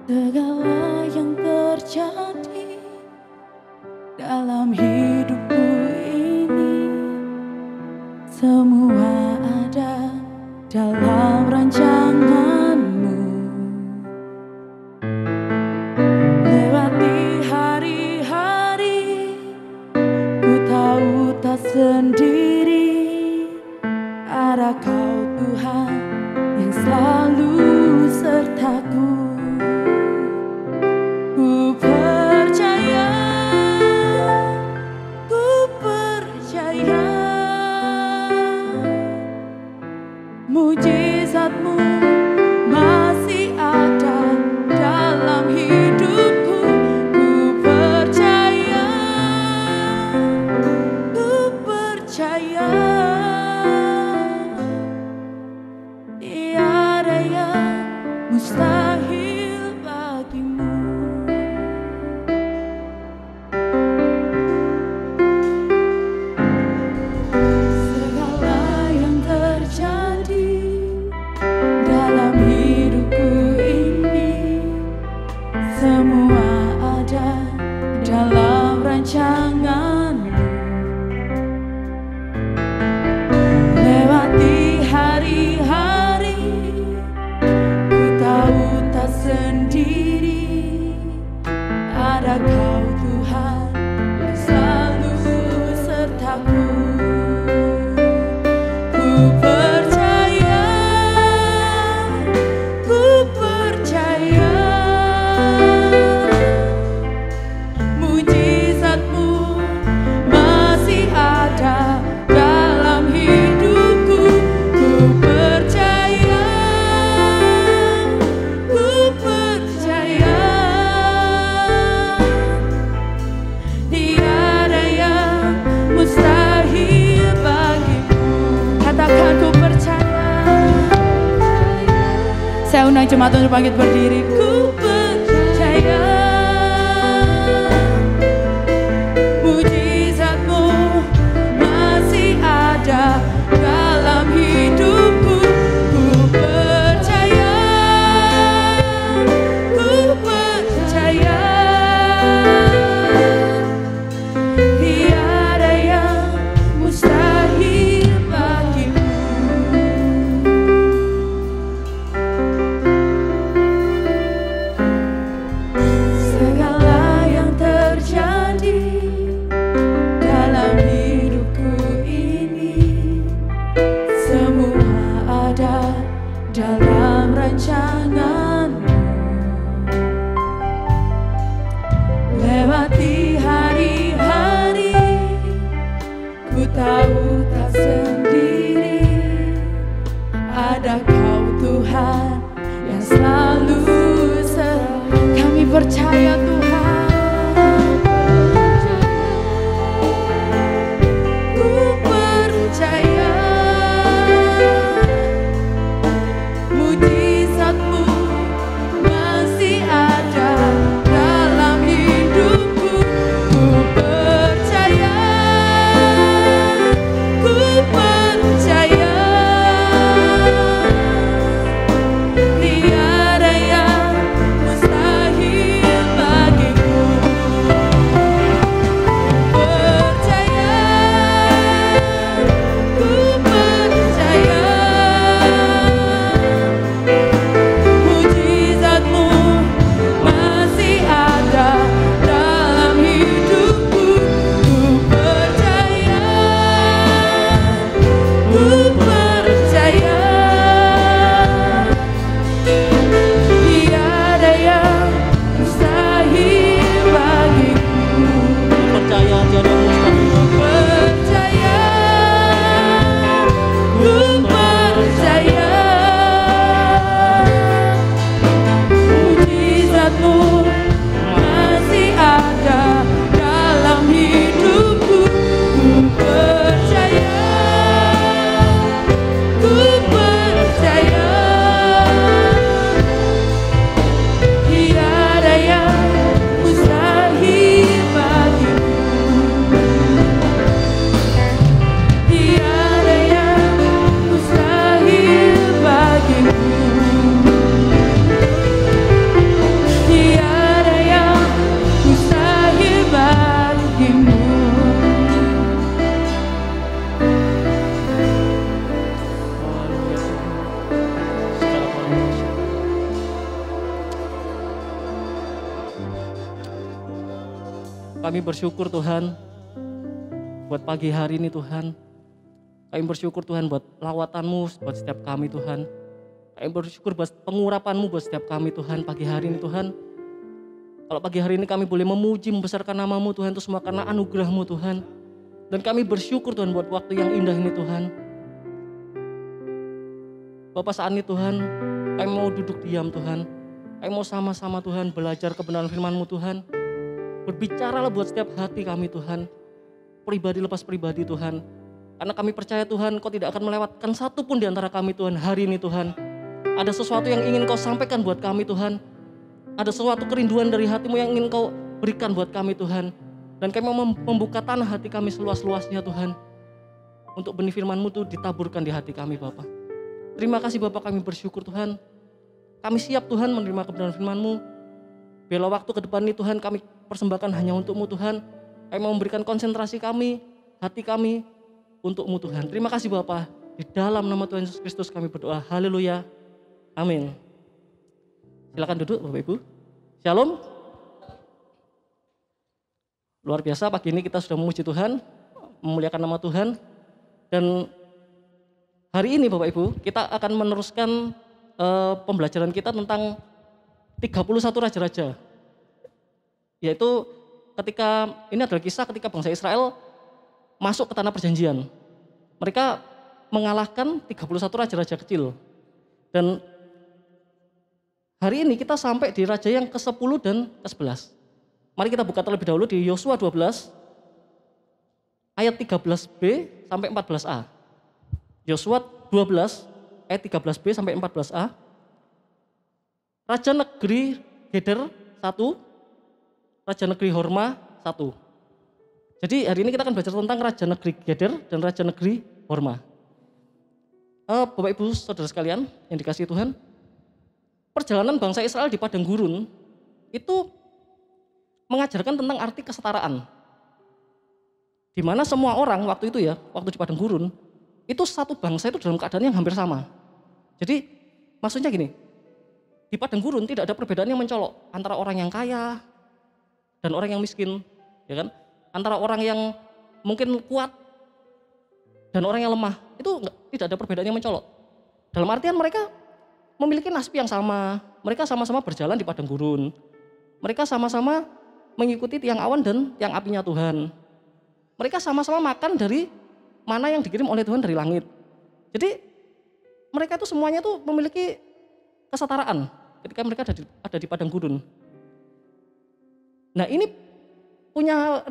Segala yang terjadi dalam hidupku ini, semua ada dalam rancanganmu. Lewati hari-hari, ku tahu tak sendiri. Ada Kau Tuhan yang selalu sertaku. Mujizat-Mu masih ada dalam hidupku. Ku percaya, ku percaya. Tiada yang mustahil bagimu. Semua ada dalam rancangan-Mu. Lewati hari-hari, ku tahu tak sendiri. Ada Kau Tuhan yang selalu sertaku. Ku percaya, ku percaya. Saya undang jemaat untuk bangkit berdiri. Ku percaya mujizat-Mu masih ada dalam hidupku. Ku percaya, ku percaya. Tiada yang mustahil bagimu. Dalam rancangan-Mu. Lewati hari-hari, ku tahu tak sendiri. Ada Kau Tuhan yang selalu kami percaya Tuhan. Ku percaya mujizat-Mu masih ada dalam hidupku. Ku percaya, ku percaya. Tiada yang mustahil. kami bersyukur Tuhan buat pagi hari ini Tuhan. Kami bersyukur Tuhan buat lawatan-Mu buat setiap kami Tuhan. Kami bersyukur buat pengurapan-Mu buat setiap kami Tuhan pagi hari ini Tuhan. Kalau pagi hari ini kami boleh memuji, membesarkan nama-Mu Tuhan, itu semua karena anugerah-Mu Tuhan. Dan kami bersyukur Tuhan buat waktu yang indah ini Tuhan. Bapak saat ini Tuhan, kami mau duduk diam Tuhan. Kami mau sama-sama Tuhan belajar kebenaran firman-Mu Tuhan. Berbicaralah buat setiap hati kami Tuhan. Pribadi lepas pribadi Tuhan. Karena kami percaya Tuhan, Kau tidak akan melewatkan satu pun di antara kami Tuhan hari ini Tuhan. Ada sesuatu yang ingin Kau sampaikan buat kami Tuhan. Ada sesuatu kerinduan dari hati-Mu yang ingin Kau berikan buat kami Tuhan. Dan kami mau membuka tanah hati kami seluas-luasnya Tuhan. Untuk benih firman-Mu itu ditaburkan di hati kami Bapak. Terima kasih Bapak, kami bersyukur Tuhan. Kami siap Tuhan menerima kebenaran firman-Mu. Biarlah waktu ke depan ini Tuhan kami persembahkan hanya untuk-Mu Tuhan. Kami mau memberikan konsentrasi kami, hati kami, untuk-Mu Tuhan. Terima kasih Bapa. Di dalam nama Tuhan Yesus Kristus kami berdoa. Haleluya. Amin. Silakan duduk Bapak Ibu. Shalom. Luar biasa pagi ini kita sudah memuji Tuhan, memuliakan nama Tuhan. Dan hari ini Bapak Ibu kita akan meneruskan pembelajaran kita tentang 31 raja-raja. Yaitu ketika ini adalah kisah ketika bangsa Israel masuk ke tanah perjanjian. Mereka mengalahkan 31 raja-raja kecil. Dan hari ini kita sampai di raja yang ke-10 dan ke-11. Mari kita buka terlebih dahulu di Yosua 12 ayat 13b sampai 14a. Yosua 12 ayat 13b sampai 14a. Raja negeri Geder 1, raja negeri Horma 1. Jadi hari ini kita akan belajar tentang Raja Negeri Geder dan Raja Negeri Horma. Bapak Ibu Saudara sekalian yang dikasihi Tuhan, perjalanan bangsa Israel di padang gurun itu mengajarkan tentang arti kesetaraan. Di mana semua orang waktu itu ya, waktu di padang gurun, itu satu bangsa itu dalam keadaan yang hampir sama. Jadi maksudnya gini, di padang gurun tidak ada perbedaan yang mencolok antara orang yang kaya dan orang yang miskin, ya kan? Antara orang yang mungkin kuat dan orang yang lemah, itu tidak ada perbedaan yang mencolok. Dalam artian mereka memiliki nasib yang sama, mereka sama-sama berjalan di padang gurun. Mereka sama-sama mengikuti tiang awan dan tiang apinya Tuhan. Mereka sama-sama makan dari mana yang dikirim oleh Tuhan dari langit. Jadi mereka itu semuanya tuh memiliki kesetaraan ketika mereka ada di padang gurun. Nah ini punya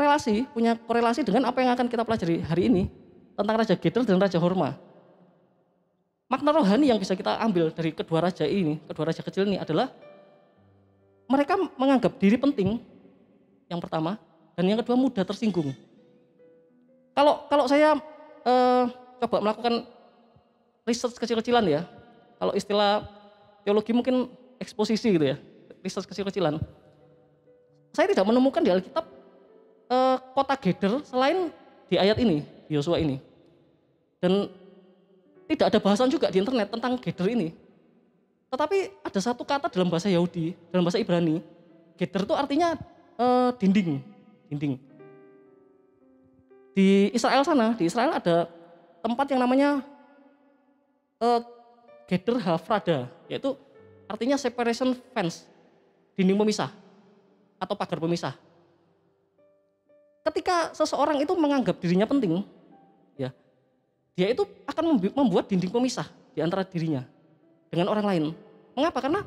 korelasi dengan apa yang akan kita pelajari hari ini tentang Raja Geder dan Raja Horma. Makna rohani yang bisa kita ambil dari kedua raja kecil ini adalah mereka menganggap diri penting, yang pertama, dan yang kedua mudah tersinggung. Kalau saya coba melakukan riset kecil-kecilan ya, kalau istilah teologi mungkin eksposisi gitu ya, riset kecil-kecilan. Saya tidak menemukan di Alkitab kota Geder selain di ayat ini, Yosua ini. Dan tidak ada bahasan juga di internet tentang Geder ini. Tetapi ada satu kata dalam bahasa Yahudi, dalam bahasa Ibrani, Geder itu artinya dinding. Di Israel sana, di Israel ada tempat yang namanya Geder Hafrada, yaitu artinya separation fence, dinding pemisah atau pagar pemisah. Ketika seseorang itu menganggap dirinya penting, ya, dia itu akan membuat dinding pemisah di antara dirinya dengan orang lain. Mengapa? Karena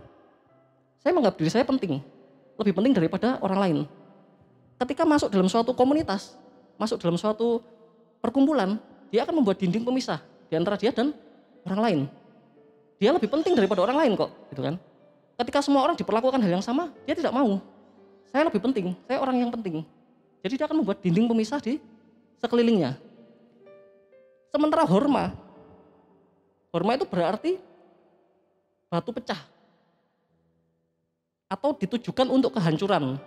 saya menganggap diri saya penting, lebih penting daripada orang lain. Ketika masuk dalam suatu komunitas, masuk dalam suatu perkumpulan, dia akan membuat dinding pemisah di antara dia dan orang lain. Dia lebih penting daripada orang lain kok, gitu kan? Ketika semua orang diperlakukan hal yang sama, dia tidak mau. Saya lebih penting, saya orang yang penting. Jadi dia akan membuat dinding pemisah di sekelilingnya. Sementara Horma itu berarti batu pecah. Atau ditujukan untuk kehancuran.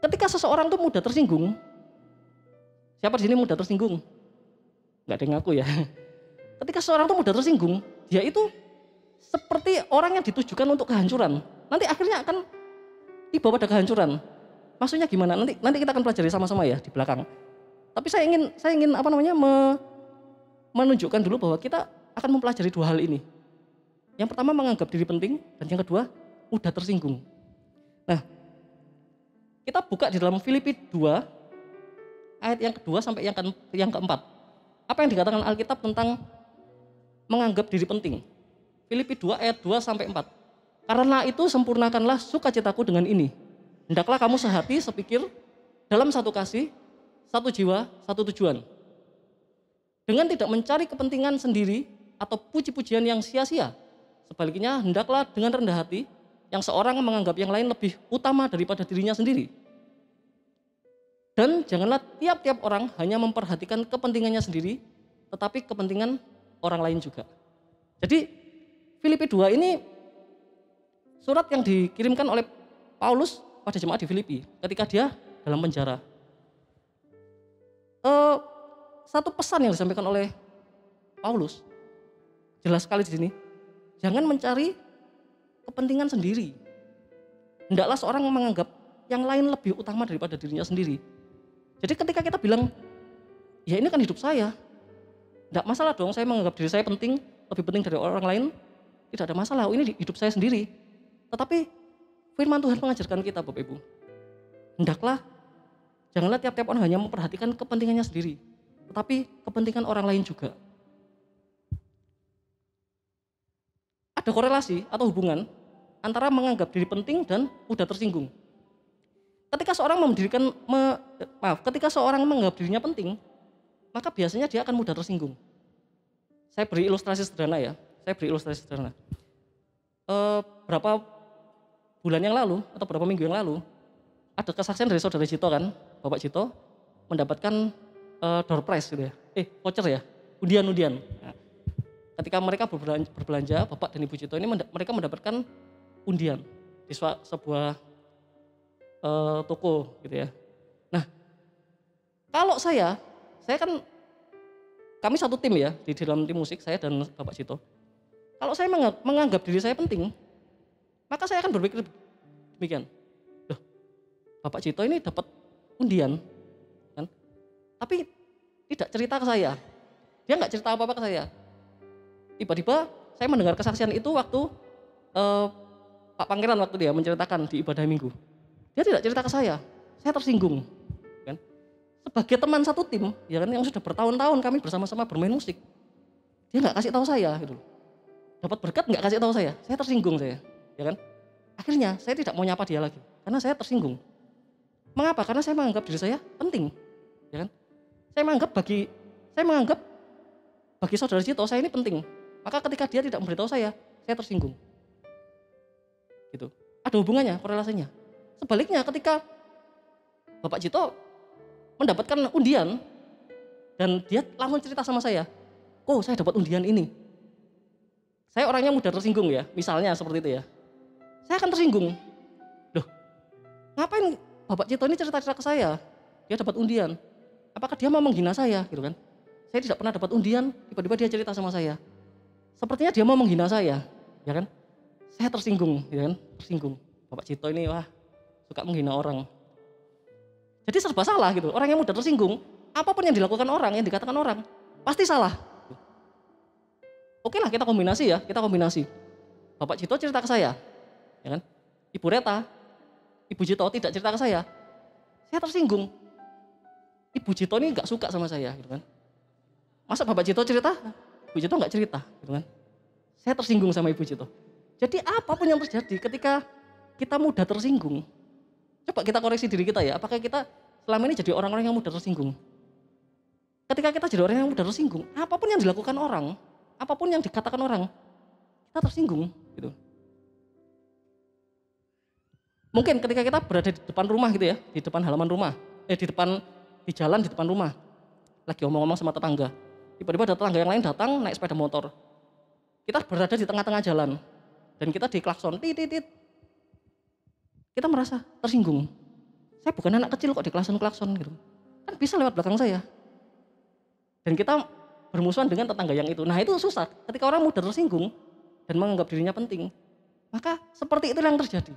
Ketika seseorang itu mudah tersinggung, siapa di sini mudah tersinggung? Enggak ada yang ngaku ya. Ketika seseorang itu mudah tersinggung, dia itu seperti orang yang ditujukan untuk kehancuran. Nanti akhirnya akan tiba pada kehancuran. Maksudnya gimana? Nanti kita akan pelajari sama-sama ya di belakang. Tapi saya ingin menunjukkan dulu bahwa kita akan mempelajari dua hal ini. Yang pertama menganggap diri penting dan yang kedua mudah tersinggung. Nah, kita buka di dalam Filipi 2 ayat yang kedua sampai yang keempat. Apa yang dikatakan Alkitab tentang menganggap diri penting? Filipi 2 ayat 2 sampai 4. Karena itu sempurnakanlah sukacitaku dengan ini. Hendaklah kamu sehati, sepikir, dalam satu kasih, satu jiwa, satu tujuan. Dengan tidak mencari kepentingan sendiri atau puji-pujian yang sia-sia. Sebaliknya, hendaklah dengan rendah hati, yang seorang menganggap yang lain lebih utama daripada dirinya sendiri. Dan janganlah tiap-tiap orang hanya memperhatikan kepentingannya sendiri, tetapi kepentingan orang lain juga. Jadi Filipi 2 ini surat yang dikirimkan oleh Paulus pada jemaat di Filipi ketika dia dalam penjara. Satu pesan yang disampaikan oleh Paulus jelas sekali di sini. Jangan mencari kepentingan sendiri. Hendaklah seorang menganggap yang lain lebih utama daripada dirinya sendiri. Jadi ketika kita bilang, ya ini kan hidup saya. Tidak masalah dong saya menganggap diri saya penting, lebih penting dari orang lain. Tidak ada masalah, ini hidup saya sendiri. Tetapi firman Tuhan mengajarkan kita Bapak Ibu. Hendaklah, janganlah tiap-tiap orang hanya memperhatikan kepentingannya sendiri. Tetapi kepentingan orang lain juga. Ada korelasi atau hubungan antara menganggap diri penting dan mudah tersinggung. Ketika seorang menganggap dirinya penting, maka biasanya dia akan mudah tersinggung. Saya beri ilustrasi sederhana ya. Berapa bulan yang lalu atau berapa minggu yang lalu, ada kesaksian dari saudara Cito kan, Bapak Cito mendapatkan door prize gitu ya. Voucher ya, undian. Nah, ketika mereka berbelanja, Bapak dan Ibu Cito ini mereka mendapatkan undian di sebuah toko gitu ya. Nah, kalau saya kan kami satu tim ya di dalam tim musik, saya dan Bapak Cito. Kalau saya menganggap diri saya penting, maka saya akan berpikir demikian. Loh, Bapak Cito ini dapat undian, kan? Tapi tidak cerita ke saya. Dia nggak cerita apa-apa ke saya. Tiba-tiba saya mendengar kesaksian itu waktu Pak Pangeran waktu dia menceritakan di ibadah minggu. Dia tidak cerita ke saya tersinggung. Kan? Sebagai teman satu tim, ya kan, yang sudah bertahun-tahun kami bersama-sama bermain musik, dia nggak kasih tahu saya, gitu. Dapat berkat nggak kasih tahu saya tersinggung saya, ya kan. Akhirnya saya tidak mau nyapa dia lagi, karena saya tersinggung. Mengapa? Karena saya menganggap diri saya penting, ya kan. Saya menganggap bagi saudara Cito saya ini penting. Maka ketika dia tidak memberitahu saya tersinggung. Gitu. Ada hubungannya, korelasinya. Sebaliknya ketika Bapak Cito mendapatkan undian dan dia langsung cerita sama saya, "Oh, saya dapat undian ini." Saya orangnya mudah tersinggung ya, misalnya seperti itu ya. Saya akan tersinggung. Loh, ngapain Bapak Cito ini cerita-cerita ke saya? Dia dapat undian. Apakah dia mau menghina saya gitu kan? Saya tidak pernah dapat undian, tiba-tiba dia cerita sama saya. Sepertinya dia mau menghina saya, ya kan? Saya tersinggung, ya kan? Tersinggung. Bapak Cito ini wah suka menghina orang. Jadi serba salah gitu. Orang yang mudah tersinggung, apapun yang dilakukan orang, yang dikatakan orang, pasti salah. Oke lah kita kombinasi. Bapak Cito cerita ke saya, ya kan? Ibu Reta, Ibu Cito tidak cerita ke saya tersinggung. Ibu Cito ini nggak suka sama saya, gitu kan? Masa Bapak Cito cerita, Ibu Cito nggak cerita, gitu kan? Saya tersinggung sama Ibu Cito. Jadi apapun yang terjadi ketika kita mudah tersinggung, coba kita koreksi diri kita ya, apakah kita selama ini jadi orang-orang yang mudah tersinggung? Ketika kita jadi orang yang mudah tersinggung, apapun yang dilakukan orang, apapun yang dikatakan orang, kita tersinggung gitu. Mungkin ketika kita berada di depan rumah gitu ya, di depan halaman rumah, di jalan di depan rumah, lagi ngomong-ngomong sama tetangga, tiba-tiba ada tetangga yang lain datang naik sepeda motor. Kita berada di tengah-tengah jalan dan kita diklakson, tit. Kita merasa tersinggung. Saya bukan anak kecil kok diklakson-klakson gitu. Kan bisa lewat belakang saya. Dan kita bermusuhan dengan tetangga yang itu. Nah itu susah. Ketika orang mudah tersinggung dan menganggap dirinya penting, maka seperti itu yang terjadi.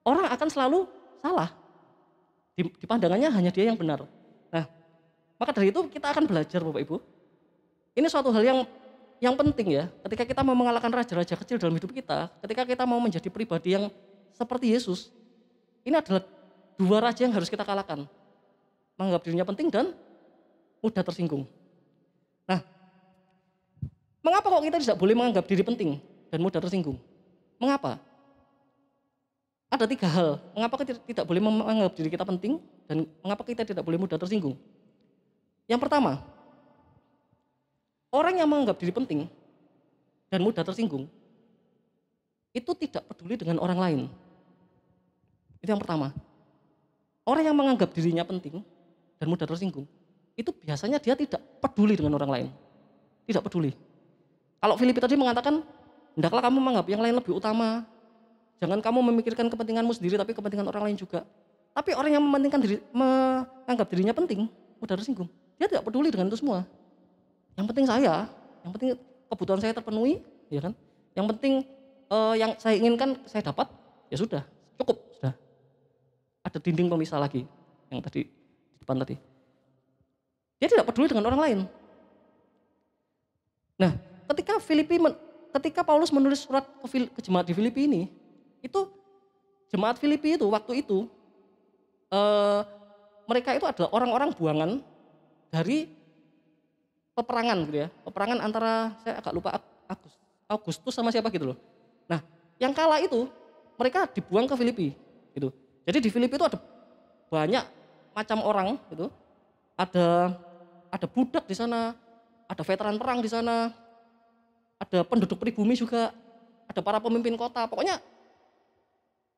orang akan selalu salah. Di pandangannya hanya dia yang benar. Nah, maka dari itu kita akan belajar Bapak Ibu. Ini suatu hal yang penting ya, ketika kita mau mengalahkan raja-raja kecil dalam hidup kita, ketika kita mau menjadi pribadi yang seperti Yesus, ini adalah dua raja yang harus kita kalahkan. Menganggap dirinya penting dan mudah tersinggung. Nah, mengapa kok kita tidak boleh menganggap diri penting dan mudah tersinggung? Mengapa? Ada 3 hal, mengapa kita tidak boleh menganggap diri kita penting dan mengapa kita tidak boleh mudah tersinggung. Yang pertama, orang yang menganggap diri penting dan mudah tersinggung, itu tidak peduli dengan orang lain. Itu yang pertama. Orang yang menganggap dirinya penting dan mudah tersinggung, itu biasanya dia tidak peduli dengan orang lain. Tidak peduli. Kalau Filipi tadi mengatakan, hendaklah kamu menganggap yang lain lebih utama. Jangan kamu memikirkan kepentinganmu sendiri tapi kepentingan orang lain juga. Tapi orang yang menganggap dirinya penting, mudah tersinggung. Dia tidak peduli dengan itu semua. Yang penting saya, yang penting kebutuhan saya terpenuhi, ya kan? Yang penting yang saya inginkan saya dapat, ya sudah, cukup, sudah. Ada dinding pemisah lagi yang tadi di depan tadi. Dia tidak peduli dengan orang lain. Nah, ketika Paulus menulis surat ke jemaat di Filipi ini, itu jemaat Filipi itu waktu itu mereka itu adalah orang-orang buangan dari peperangan gitu ya. Peperangan antara, saya agak lupa, Agustus sama siapa gitu loh. Nah, yang kalah itu mereka dibuang ke Filipi gitu. Jadi di Filipi itu ada banyak macam orang gitu. Ada budak di sana, ada veteran perang di sana, ada penduduk pribumi juga, ada para pemimpin kota. Pokoknya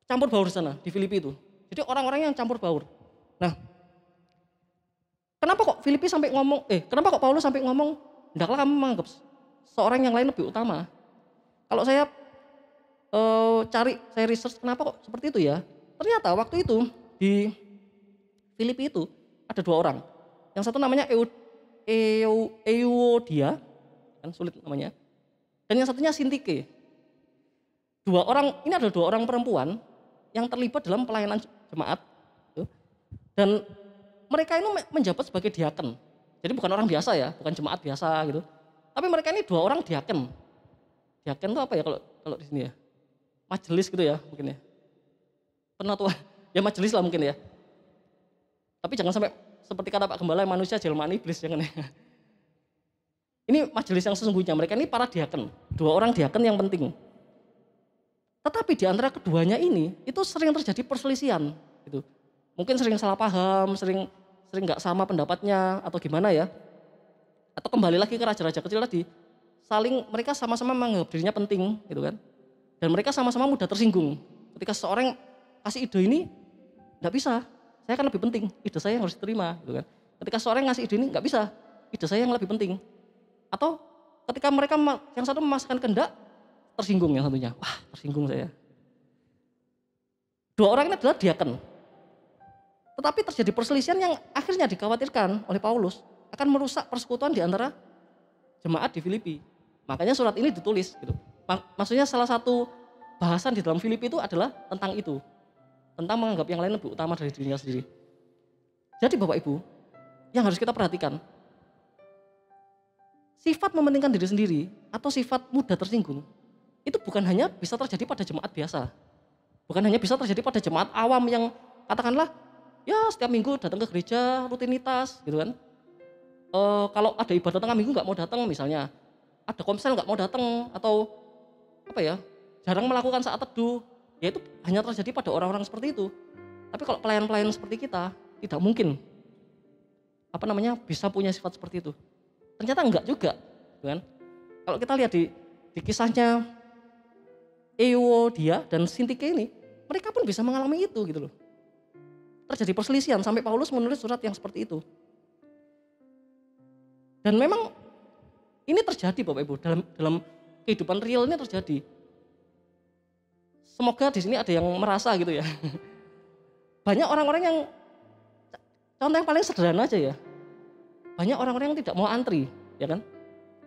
campur baur di sana di Filipi itu. Jadi orang-orang yang campur baur. Nah, kenapa kok Paulus sampai ngomong, hendaklah kamu menganggap seorang yang lain lebih utama. Kalau saya saya research kenapa kok seperti itu ya. Ternyata waktu itu di Filipi itu ada 2 orang. Yang satu namanya Euodia, kan sulit namanya. Dan yang satunya Sintike. Ini adalah 2 orang perempuan yang terlibat dalam pelayanan jemaat. Dan mereka ini menjabat sebagai diaken. Jadi bukan orang biasa ya, bukan jemaat biasa gitu. Tapi mereka ini 2 orang diaken. Diaken itu apa ya kalau di sini ya? Majelis gitu ya mungkin ya. Penatua, ya majelis lah mungkin ya. Tapi jangan sampai seperti kata Pak Gembala, manusia jelmaan iblis, jangan ya. Ini majelis yang sesungguhnya, mereka ini para diaken. 2 orang diaken yang penting. Tetapi di antara keduanya ini, itu sering terjadi perselisihan. Gitu. Mungkin sering salah paham, sering nggak sama pendapatnya, atau gimana ya. Atau kembali lagi ke raja-raja kecil tadi, mereka sama-sama menganggap dirinya penting, gitu kan. Dan mereka sama-sama mudah tersinggung. Ketika seorang kasih ide ini, nggak bisa, saya kan lebih penting, ide saya yang harus diterima, gitu kan. Ketika seorang ngasih ide ini, nggak bisa, ide saya yang lebih penting. Atau ketika mereka yang satu memasukkan kehendak, tersinggung yang satunya. Wah, tersinggung saya. 2 orang ini adalah diaken. Tetapi terjadi perselisihan yang akhirnya dikhawatirkan oleh Paulus akan merusak persekutuan di antara jemaat di Filipi. Makanya surat ini ditulis gitu. Maksudnya salah satu bahasan di dalam Filipi itu adalah tentang itu. Tentang menganggap yang lain lebih utama dari dirinya sendiri. Jadi Bapak Ibu, yang harus kita perhatikan, sifat mementingkan diri sendiri atau sifat mudah tersinggung, itu bukan hanya bisa terjadi pada jemaat biasa. Bukan hanya bisa terjadi pada jemaat awam yang katakanlah ya setiap minggu datang ke gereja rutinitas gitu kan. Kalau ada ibadah tengah minggu nggak mau datang misalnya, ada komsel nggak mau datang atau apa ya, jarang melakukan saat teduh, ya itu hanya terjadi pada orang-orang seperti itu. Tapi kalau pelayan-pelayan seperti kita tidak mungkin bisa punya sifat seperti itu. Ternyata enggak juga, gitu kan? Kalau kita lihat di kisahnya Euodia dan Sintike ini, mereka pun bisa mengalami itu gitu loh. Terjadi perselisihan sampai Paulus menulis surat yang seperti itu. Dan memang ini terjadi Bapak Ibu dalam kehidupan real ini terjadi. Semoga di sini ada yang merasa gitu ya. Banyak orang-orang yang contoh yang paling sederhana aja ya. Banyak orang-orang yang tidak mau antri, ya kan?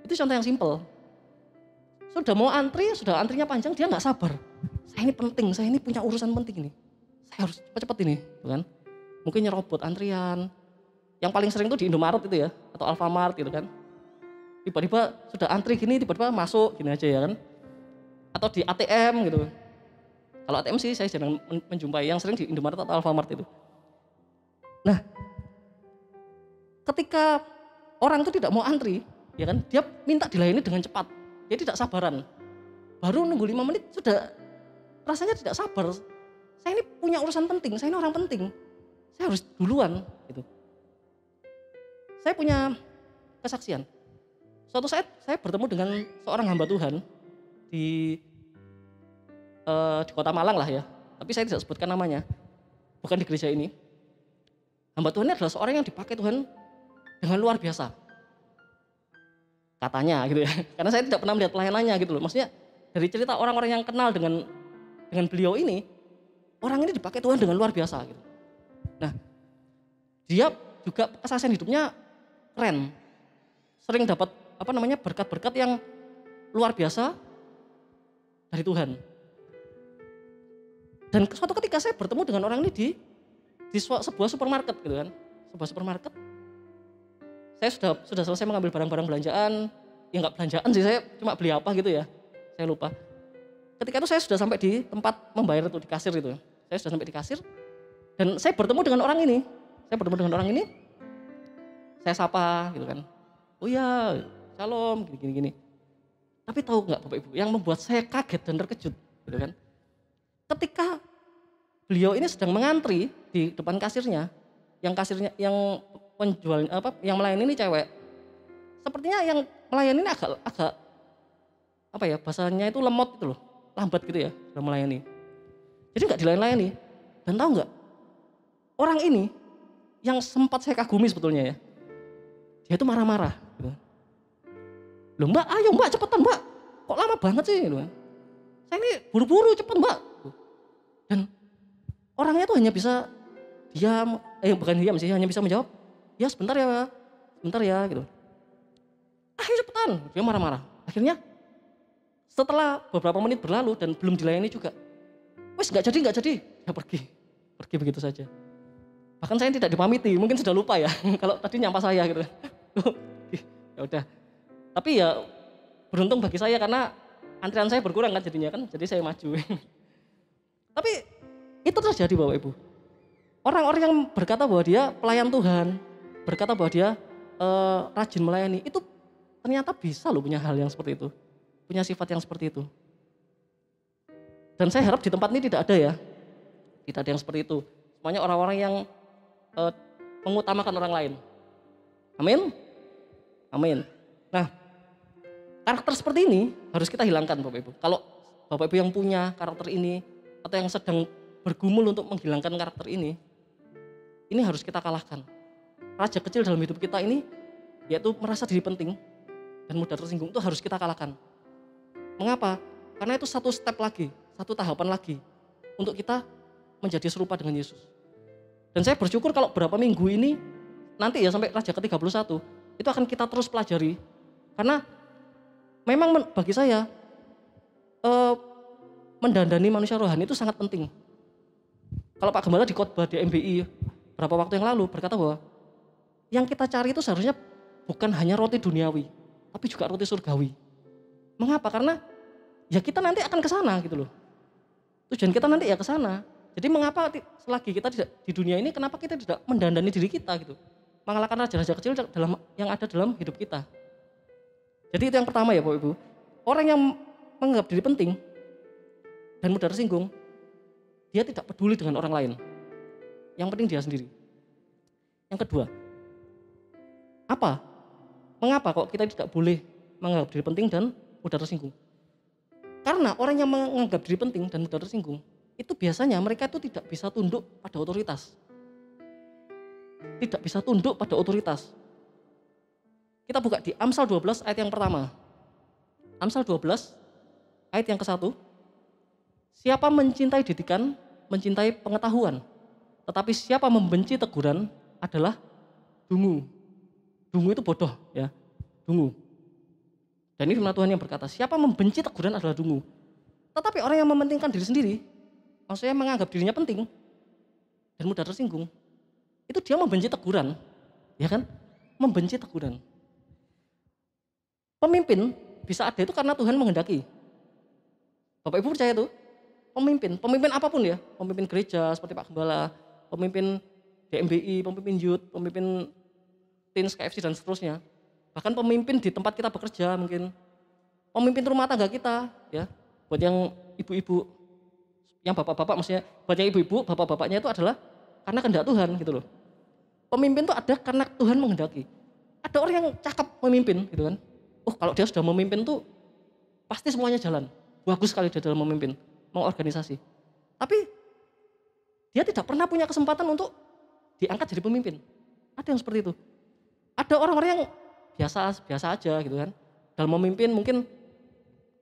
Itu contoh yang simpel. Sudah mau antri, sudah antrinya panjang, dia nggak sabar. Saya ini penting, saya ini punya urusan penting ini. saya harus cepat-cepat ini, gitu kan. Mungkin nyerobot antrian. Yang paling sering itu di Indomaret itu ya, atau Alfamart gitu kan. Tiba-tiba sudah antri gini, tiba-tiba masuk gini aja ya kan. Atau di ATM gitu. Kalau ATM sih saya jarang menjumpai, yang sering di Indomaret atau Alfamart itu. Nah, ketika orang itu tidak mau antri, ya kan, dia minta dilayani dengan cepat. Dia tidak sabaran. Baru nunggu 5 menit sudah rasanya tidak sabar. Saya ini punya urusan penting, saya ini orang penting. Saya harus duluan gitu. Saya punya kesaksian. Suatu saat saya bertemu dengan seorang hamba Tuhan di kota Malang lah ya. Tapi saya tidak sebutkan namanya. Bukan di gereja ini. Hamba Tuhan ini adalah seorang yang dipakai Tuhan dengan luar biasa. Katanya gitu ya. Karena saya tidak pernah melihat pelayanannya gitu loh. Maksudnya dari cerita orang-orang yang kenal dengan beliau ini, orang ini dipakai Tuhan dengan luar biasa gitu. Nah, dia juga kesaksian hidupnya keren. Sering dapat berkat-berkat yang luar biasa dari Tuhan. Dan suatu ketika saya bertemu dengan orang ini di sebuah supermarket gitu kan. Sebuah supermarket. Saya sudah selesai mengambil barang-barang belanjaan. Ya enggak belanjaan sih, saya cuma beli apa gitu ya. Saya lupa. Ketika itu saya sudah sampai di tempat membayar itu, di kasir itu. Saya sudah sampai di kasir. Dan saya bertemu dengan orang ini. Saya sapa gitu kan. Oh iya, shalom, gini. Tapi tahu nggak Bapak Ibu, yang membuat saya kaget dan terkejut gitu kan. Ketika beliau ini sedang mengantri di depan kasirnya, yang penjual yang melayani ini cewek. Sepertinya yang melayani ini agak bahasanya itu lemot gitu loh, lambat gitu ya dalam melayani. Jadi nggak dilayani. Dan tahu nggak, orang ini yang sempat saya kagumi sebetulnya ya, dia itu marah-marah. Gitu. Loh Mbak, ayo Mbak cepetan Mbak, kok lama banget sih? Gitu. Saya ini buru-buru cepet Mbak. Dan orangnya tuh hanya bisa diam, bukan diam sih, hanya bisa menjawab, ya sebentar ya gitu. Ayo cepetan, dia marah-marah. Akhirnya setelah beberapa menit berlalu dan belum dilayani juga, wes nggak jadi, dia pergi begitu saja. Bahkan saya tidak dipamiti, mungkin sudah lupa ya, kalau tadi nyapa saya gitu. Ya udah. Tapi ya beruntung bagi saya karena antrian saya berkurang kan jadinya kan, jadi saya maju. Tapi itu terjadi Bapak Ibu. Orang-orang yang berkata bahwa dia pelayan Tuhan, berkata bahwa dia rajin melayani, itu ternyata bisa loh punya hal yang seperti itu. Punya sifat yang seperti itu. Dan saya harap di tempat ini tidak ada ya. Tidak ada yang seperti itu. Semuanya orang-orang yang mengutamakan orang lain. Amin. Nah, karakter seperti ini harus kita hilangkan Bapak Ibu. Kalau Bapak Ibu yang punya karakter ini atau yang sedang bergumul untuk menghilangkan karakter ini harus kita kalahkan. Raja kecil dalam hidup kita ini yaitu merasa diri penting dan mudah tersinggung itu harus kita kalahkan. Mengapa? Karena itu satu step lagi, satu tahapan lagi untuk kita menjadi serupa dengan Yesus. Dan saya bersyukur kalau berapa minggu ini nanti ya sampai Raja ke-31 itu akan kita terus pelajari. Karena memang bagi saya mendandani manusia rohani itu sangat penting. Kalau Pak Gembala di khotbah di MBI berapa waktu yang lalu berkata bahwa yang kita cari itu seharusnya bukan hanya roti duniawi, tapi juga roti surgawi. Mengapa? Karena ya kita nanti akan ke sana gitu loh. Tujuan kita nanti ya ke sana. Jadi mengapa selagi kita tidak di dunia ini, kenapa kita tidak mendandani diri kita gitu. Mengalahkan raja-raja kecil yang ada dalam hidup kita. Jadi itu yang pertama ya Bapak Ibu. Orang yang menganggap diri penting dan mudah tersinggung, dia tidak peduli dengan orang lain. Yang penting dia sendiri. Yang kedua, mengapa kok kita tidak boleh menganggap diri penting dan mudah tersinggung? Karena orang yang menganggap diri penting dan mudah tersinggung, itu biasanya mereka itu tidak bisa tunduk pada otoritas. Tidak bisa tunduk pada otoritas. Kita buka di Amsal 12 ayat yang pertama. Amsal 12 ayat yang ke-1. Siapa mencintai didikan, mencintai pengetahuan. Tetapi siapa membenci teguran adalah dungu. Dungu itu bodoh ya, dungu. Dan ini firman Tuhan yang berkata, siapa membenci teguran adalah dungu. Tetapi orang yang mementingkan diri sendiri, maksudnya menganggap dirinya penting, dan mudah tersinggung, itu dia membenci teguran, ya kan? Membenci teguran. Pemimpin bisa ada itu karena Tuhan menghendaki. Bapak Ibu percaya itu? Pemimpin apapun ya, pemimpin gereja seperti Pak Gembala, pemimpin DMBI, pemimpin youth, pemimpin teens, KFC dan seterusnya. Bahkan pemimpin di tempat kita bekerja mungkin, pemimpin rumah tangga kita, ya. Buat yang ibu-ibu, yang bapak-bapak maksudnya, buat yang ibu-ibu, bapak-bapaknya itu adalah karena kehendak Tuhan gitu loh. Pemimpin itu ada karena Tuhan menghendaki. Ada orang yang cakep memimpin gitu kan. Oh kalau dia sudah memimpin tuh pasti semuanya jalan. Bagus sekali dia dalam memimpin, mengorganisasi. Tapi dia tidak pernah punya kesempatan untuk diangkat jadi pemimpin. Ada yang seperti itu. Ada orang-orang yang biasa aja gitu kan. Dalam memimpin mungkin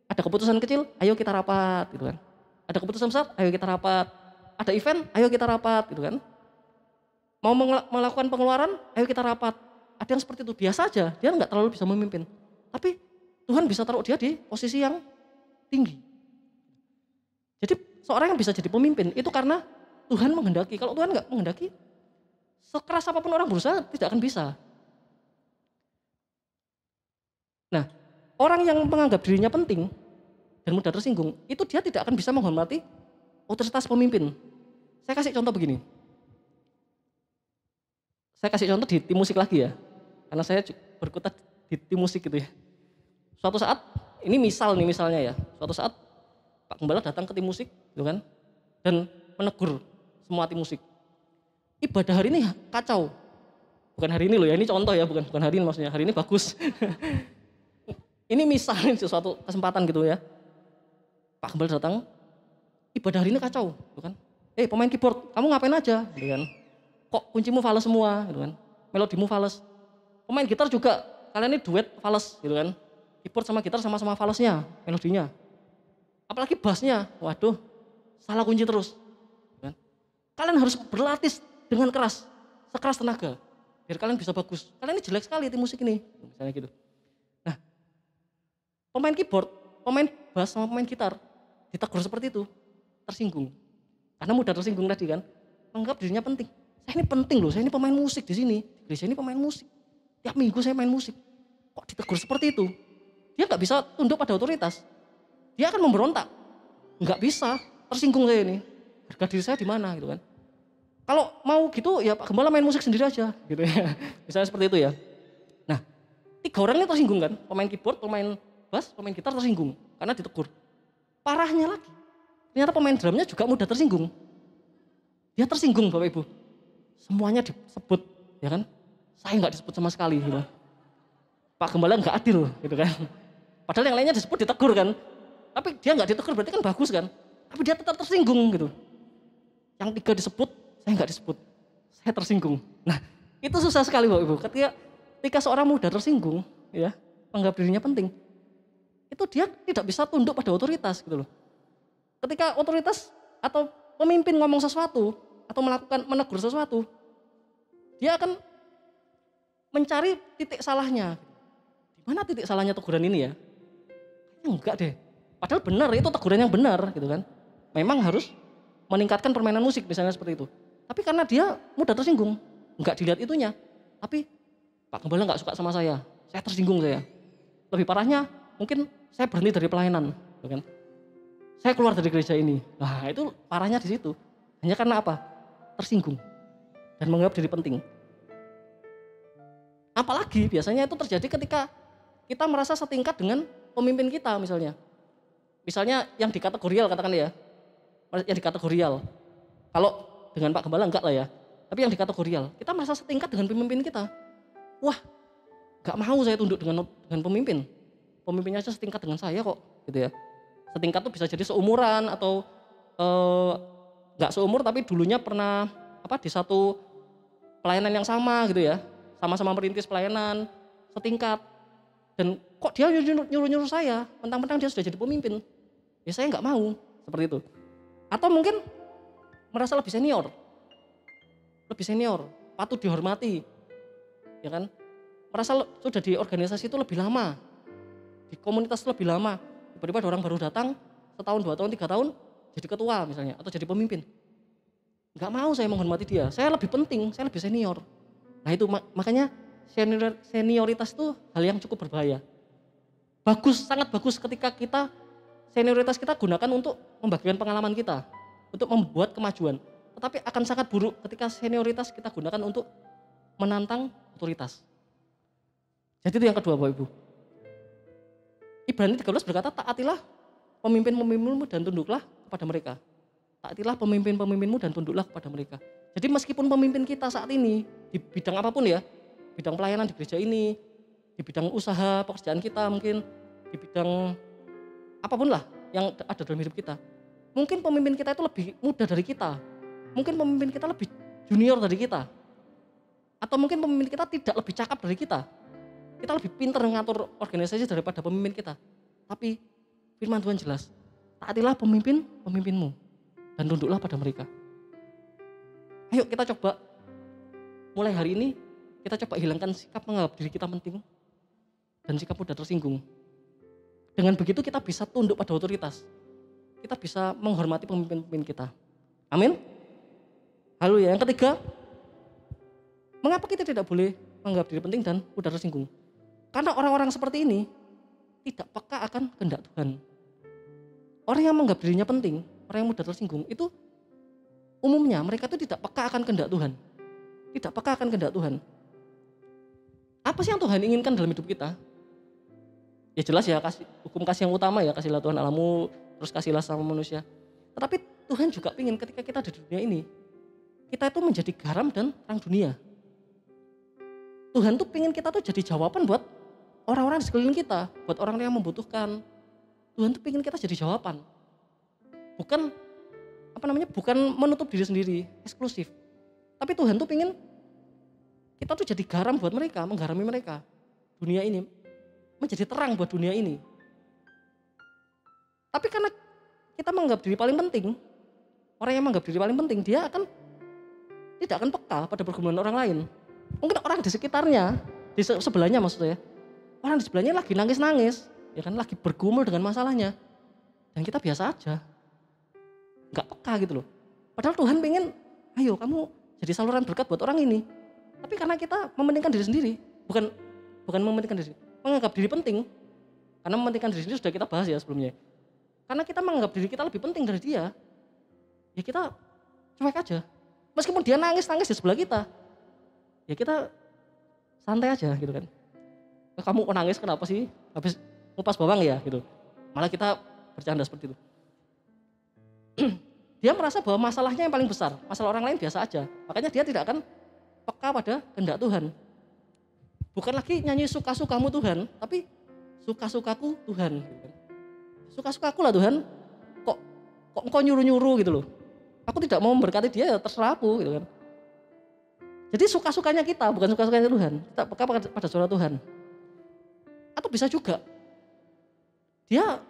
ada keputusan kecil, ayo kita rapat gitu kan. Ada keputusan besar, ayo kita rapat. Ada event, ayo kita rapat gitu kan. Mau melakukan pengeluaran, ayo kita rapat. Ada yang seperti itu, biasa aja, dia nggak terlalu bisa memimpin. Tapi Tuhan bisa taruh dia di posisi yang tinggi. Jadi seorang yang bisa jadi pemimpin itu karena Tuhan menghendaki. Kalau Tuhan nggak menghendaki, sekeras apapun orang berusaha tidak akan bisa. Nah, orang yang menganggap dirinya penting dan mudah tersinggung, itu dia tidak akan bisa menghormati otoritas pemimpin. Saya kasih contoh begini. Saya kasih contoh di tim musik lagi ya, karena saya berkutat di tim musik gitu ya. Suatu saat, ini misalnya ya, suatu saat Pak Gembala datang ke tim musik gitu kan, dan menegur semua tim musik. Ibadah hari ini kacau. Bukan hari ini loh ya, ini contoh ya, bukan hari ini maksudnya, hari ini bagus. Ini misalnya sesuatu kesempatan gitu ya. Pak Gembala datang, ibadah hari ini kacau, gitu kan. Pemain keyboard, kamu ngapain aja, gitu kan. Kok kuncimu fals semua, gitu kan. Melodimu fals. Pemain gitar juga, kalian ini duet fals, gitu kan. Keyboard sama gitar sama-sama falsnya, melodinya. Apalagi bassnya, waduh, salah kunci terus. Gitu kan. Kalian harus berlatih dengan keras, sekeras tenaga, biar kalian bisa bagus. Kalian ini jelek sekali tim musik ini, misalnya gitu. Nah, pemain keyboard, pemain bass sama pemain gitar ditegur seperti itu, tersinggung. Karena mudah tersinggung tadi kan, menganggap dirinya penting. Saya ini penting loh, saya ini pemain musik di sini, di gereja ini pemain musik. Tiap minggu saya main musik. Kok ditegur seperti itu? Dia nggak bisa tunduk pada otoritas. Dia akan memberontak. Nggak bisa, tersinggung saya ini. Harga diri saya di mana gitu kan. Kalau mau gitu ya Pak Gembala main musik sendiri aja gitu ya. Misalnya seperti itu ya. Nah, 3 orang ini tersinggung kan, pemain keyboard, pemain bass, pemain gitar tersinggung karena ditegur. Parahnya lagi, ternyata pemain drumnya juga mudah tersinggung. Dia tersinggung Bapak Ibu. Semuanya disebut, ya kan? Saya nggak disebut sama sekali gitu. Pak Gembala nggak adil gitu kan. Padahal yang lainnya disebut ditegur kan. Tapi dia nggak ditegur berarti kan bagus kan. Tapi dia tetap tersinggung gitu. Yang 3 disebut, saya nggak disebut. Saya tersinggung. Nah, itu susah sekali Bapak Ibu. Ketika seorang mudah tersinggung, ya, menganggap dirinya penting, itu dia tidak bisa tunduk pada otoritas gitu loh. Ketika otoritas atau pemimpin ngomong sesuatu atau menegur sesuatu, dia akan mencari titik salahnya. Di mana titik salahnya teguran ini ya? Kayaknya enggak deh. Padahal benar, itu teguran yang benar gitu kan. Memang harus meningkatkan permainan musik misalnya seperti itu. Tapi karena dia mudah tersinggung, enggak dilihat itunya. Tapi Pak Gembala enggak suka sama saya tersinggung saya. Lebih parahnya mungkin saya berhenti dari pelayanan, gitu kan. Saya keluar dari gereja ini. Nah itu parahnya di situ. Hanya karena apa? Tersinggung dan menganggap diri penting. Apalagi biasanya itu terjadi ketika kita merasa setingkat dengan pemimpin kita misalnya. Misalnya yang dikategorial katakan ya. Yang dikategorial. Kalau dengan Pak Gembala enggak lah ya. Tapi yang dikategorial. Kita merasa setingkat dengan pemimpin kita. Wah, enggak mau saya tunduk dengan pemimpin. Pemimpinnya aja setingkat dengan saya kok gitu ya. Setingkat tuh bisa jadi seumuran atau enggak seumur tapi dulunya pernah di satu pelayanan yang sama gitu ya. Sama-sama merintis pelayanan setingkat. Dan kok dia nyuruh-nyuruh saya, mentang-mentang dia sudah jadi pemimpin. Ya saya nggak mau, seperti itu. Atau mungkin merasa lebih senior, patut dihormati, ya kan? Merasa sudah di organisasi itu lebih lama, di komunitas itu lebih lama. Tiba-tiba ada orang baru datang, 1 tahun, 2 tahun, 3 tahun, jadi ketua misalnya, atau jadi pemimpin. Nggak mau saya menghormati dia, saya lebih penting, saya lebih senior. Nah itu makanya senioritas itu hal yang cukup berbahaya. Bagus, sangat bagus ketika senioritas kita gunakan untuk membagikan pengalaman kita, untuk membuat kemajuan. Tetapi akan sangat buruk ketika senioritas kita gunakan untuk menantang otoritas. Jadi itu yang kedua Bapak Ibu. Ibrani 13 berkata, taatilah pemimpin-pemimpinmu dan tunduklah kepada mereka. Taatilah pemimpin-pemimpinmu dan tunduklah kepada mereka. Jadi meskipun pemimpin kita saat ini, di bidang apapun ya, bidang pelayanan di gereja ini, di bidang usaha, pekerjaan kita mungkin, di bidang apapun lah yang ada dalam hidup kita. Mungkin pemimpin kita itu lebih muda dari kita. Mungkin pemimpin kita lebih junior dari kita. Atau mungkin pemimpin kita tidak lebih cakap dari kita. Kita lebih pintar mengatur organisasi daripada pemimpin kita. Tapi firman Tuhan jelas, taatilah pemimpinmu dan tunduklah pada mereka. Ayo kita coba, mulai hari ini kita coba hilangkan sikap menganggap diri kita penting dan sikap mudah tersinggung. Dengan begitu kita bisa tunduk pada otoritas. Kita bisa menghormati pemimpin-pemimpin kita. Amin. Haleluya. Yang ketiga, mengapa kita tidak boleh menganggap diri penting dan mudah tersinggung? Karena orang-orang seperti ini tidak peka akan kehendak Tuhan. Orang yang menganggap dirinya penting, orang yang mudah tersinggung, itu umumnya mereka itu tidak peka akan kehendak Tuhan. Tidak peka akan kehendak Tuhan. Apa sih yang Tuhan inginkan dalam hidup kita? Ya jelas ya, hukum kasih yang utama ya, kasihlah Tuhan Allahmu, terus kasihlah sama manusia. Tetapi Tuhan juga ingin ketika kita ada di dunia ini, kita itu menjadi garam dan terang dunia. Tuhan tuh ingin kita tuh jadi jawaban buat orang-orang di sekeliling kita, buat orang yang membutuhkan. Tuhan tuh ingin kita jadi jawaban. Bukan bukan menutup diri sendiri, eksklusif. Tapi Tuhan tuh ingin kita tuh jadi garam buat mereka, menggarami mereka. Dunia ini menjadi terang buat dunia ini. Tapi karena kita menganggap diri paling penting, orang yang menganggap diri paling penting, dia tidak akan peka pada pergumulan orang lain. Mungkin orang di sekitarnya, di sebelahnya maksudnya, orang di sebelahnya lagi nangis-nangis, ya kan, lagi bergumul dengan masalahnya. Dan kita biasa aja, nggak peka gitu loh. Padahal Tuhan pengen, ayo kamu jadi saluran berkat buat orang ini. Tapi karena kita mementingkan diri sendiri, bukan mementingkan diri, menganggap diri penting. Karena mementingkan diri sendiri sudah kita bahas ya sebelumnya. Karena kita menganggap diri kita lebih penting dari dia, ya kita cuek aja. Meskipun dia nangis-nangis di sebelah kita, ya kita santai aja gitu kan. Kamu kok nangis kenapa sih? Habis ngupas bawang ya gitu. Malah kita bercanda seperti itu. Dia merasa bahwa masalahnya yang paling besar, masalah orang lain biasa aja. Makanya dia tidak akan peka pada kehendak Tuhan. Bukan lagi nyanyi suka-sukamu Tuhan, tapi suka-sukaku Tuhan. Suka-sukaku lah Tuhan, kok engkau nyuruh-nyuruh gitu loh. Aku tidak mau memberkati dia, ya terserah aku gitu kan. Jadi suka-sukanya kita, bukan suka-sukanya Tuhan. Kita peka pada suara Tuhan. Atau bisa juga, dia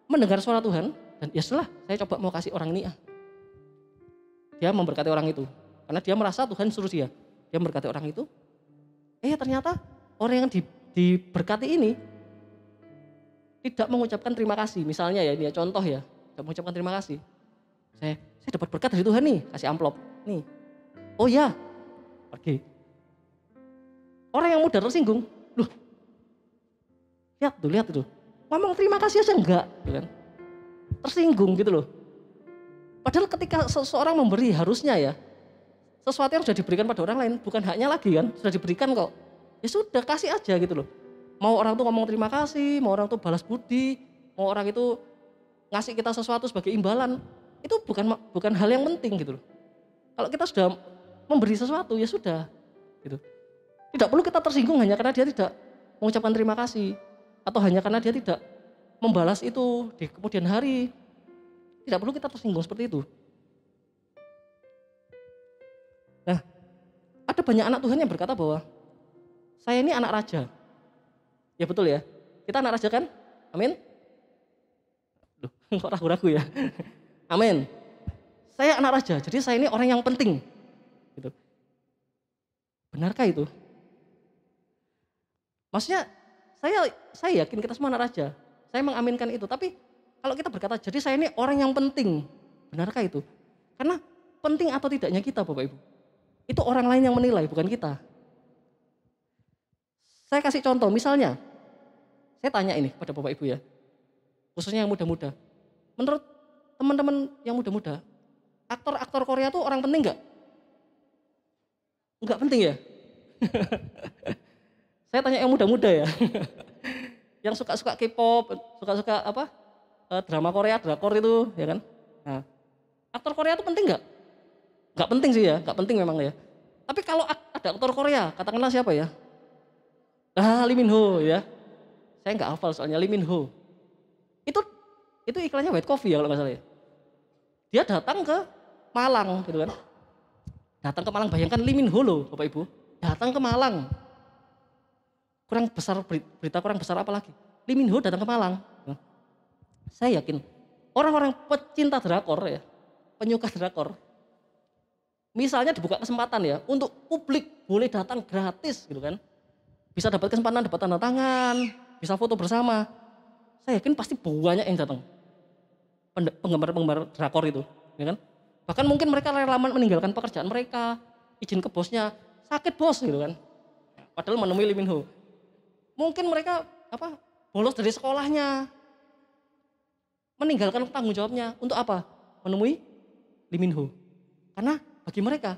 mendengar suara Tuhan, dan ya sudah, saya coba mau kasih orang ini. Dia memberkati orang itu. Karena dia merasa Tuhan suruh dia. Dia memberkati orang itu. Ternyata orang yang diberkati ini tidak mengucapkan terima kasih. Misalnya ya, ini ya contoh ya, tidak mengucapkan terima kasih. Saya dapat berkat dari Tuhan nih, kasih amplop. Nih. Oh ya, pergi. Orang yang mudah tersinggung, loh, lihat itu. Ngomong terima kasih aja enggak, gitu kan. Tersinggung gitu loh. Padahal ketika seseorang memberi harusnya ya, sesuatu yang sudah diberikan pada orang lain bukan haknya lagi kan, sudah diberikan kok. Ya sudah, kasih aja gitu loh. Mau orang tuh ngomong terima kasih, mau orang tuh balas budi, mau orang itu ngasih kita sesuatu sebagai imbalan, itu bukan hal yang penting gitu loh. Kalau kita sudah memberi sesuatu ya sudah gitu. Tidak perlu kita tersinggung hanya karena dia tidak mengucapkan terima kasih atau hanya karena dia tidak membalas itu di kemudian hari. Tidak perlu kita tersinggung seperti itu. Nah, ada banyak anak Tuhan yang berkata bahwa saya ini anak raja. Ya betul ya, kita anak raja kan? Amin? Loh, kok ragu-ragu ya? Amin. Saya anak raja, jadi saya ini orang yang penting. Gitu. Benarkah itu? Maksudnya saya yakin kita semua anak raja. Saya mengaminkan itu, tapi kalau kita berkata jadi saya ini orang yang penting, benarkah itu? Karena penting atau tidaknya kita Bapak Ibu. Itu orang lain yang menilai, bukan kita. Saya kasih contoh, misalnya, saya tanya ini pada Bapak Ibu ya, khususnya yang muda-muda. Menurut teman-teman yang muda-muda, aktor-aktor Korea tuh orang penting nggak? Nggak penting ya? Saya tanya yang muda-muda ya. Yang suka-suka K-pop, suka-suka apa? Drama Korea, drakor itu, ya kan? Nah, aktor Korea itu penting nggak? Nggak penting sih ya, nggak penting memang ya. Tapi kalau ada aktor Korea, katakanlah siapa ya? Lee Min Ho ya. Saya nggak hafal soalnya Lee Min Ho. Itu iklannya White Coffee ya kalau nggak salah ya. Dia datang ke Malang gitu kan. Datang ke Malang, bayangkan Lee Min Ho loh Bapak Ibu. Datang ke Malang. Kurang besar, berita kurang besar apa lagi? Lee Min Ho datang ke Malang. Saya yakin orang-orang pecinta drakor ya, penyuka drakor, misalnya dibuka kesempatan ya untuk publik boleh datang gratis gitu kan, bisa dapat kesempatan, dapat tanda tangan, bisa foto bersama. Saya yakin pasti banyak yang datang, penggemar-penggemar drakor itu, ya kan? Bahkan mungkin mereka rela meninggalkan pekerjaan mereka, izin ke bosnya, sakit bos gitu kan. Padahal menemui Lee Min Ho. Mungkin mereka bolos dari sekolahnya, meninggalkan tanggung jawabnya untuk apa? Menemui Lee Min Ho. Karena bagi mereka,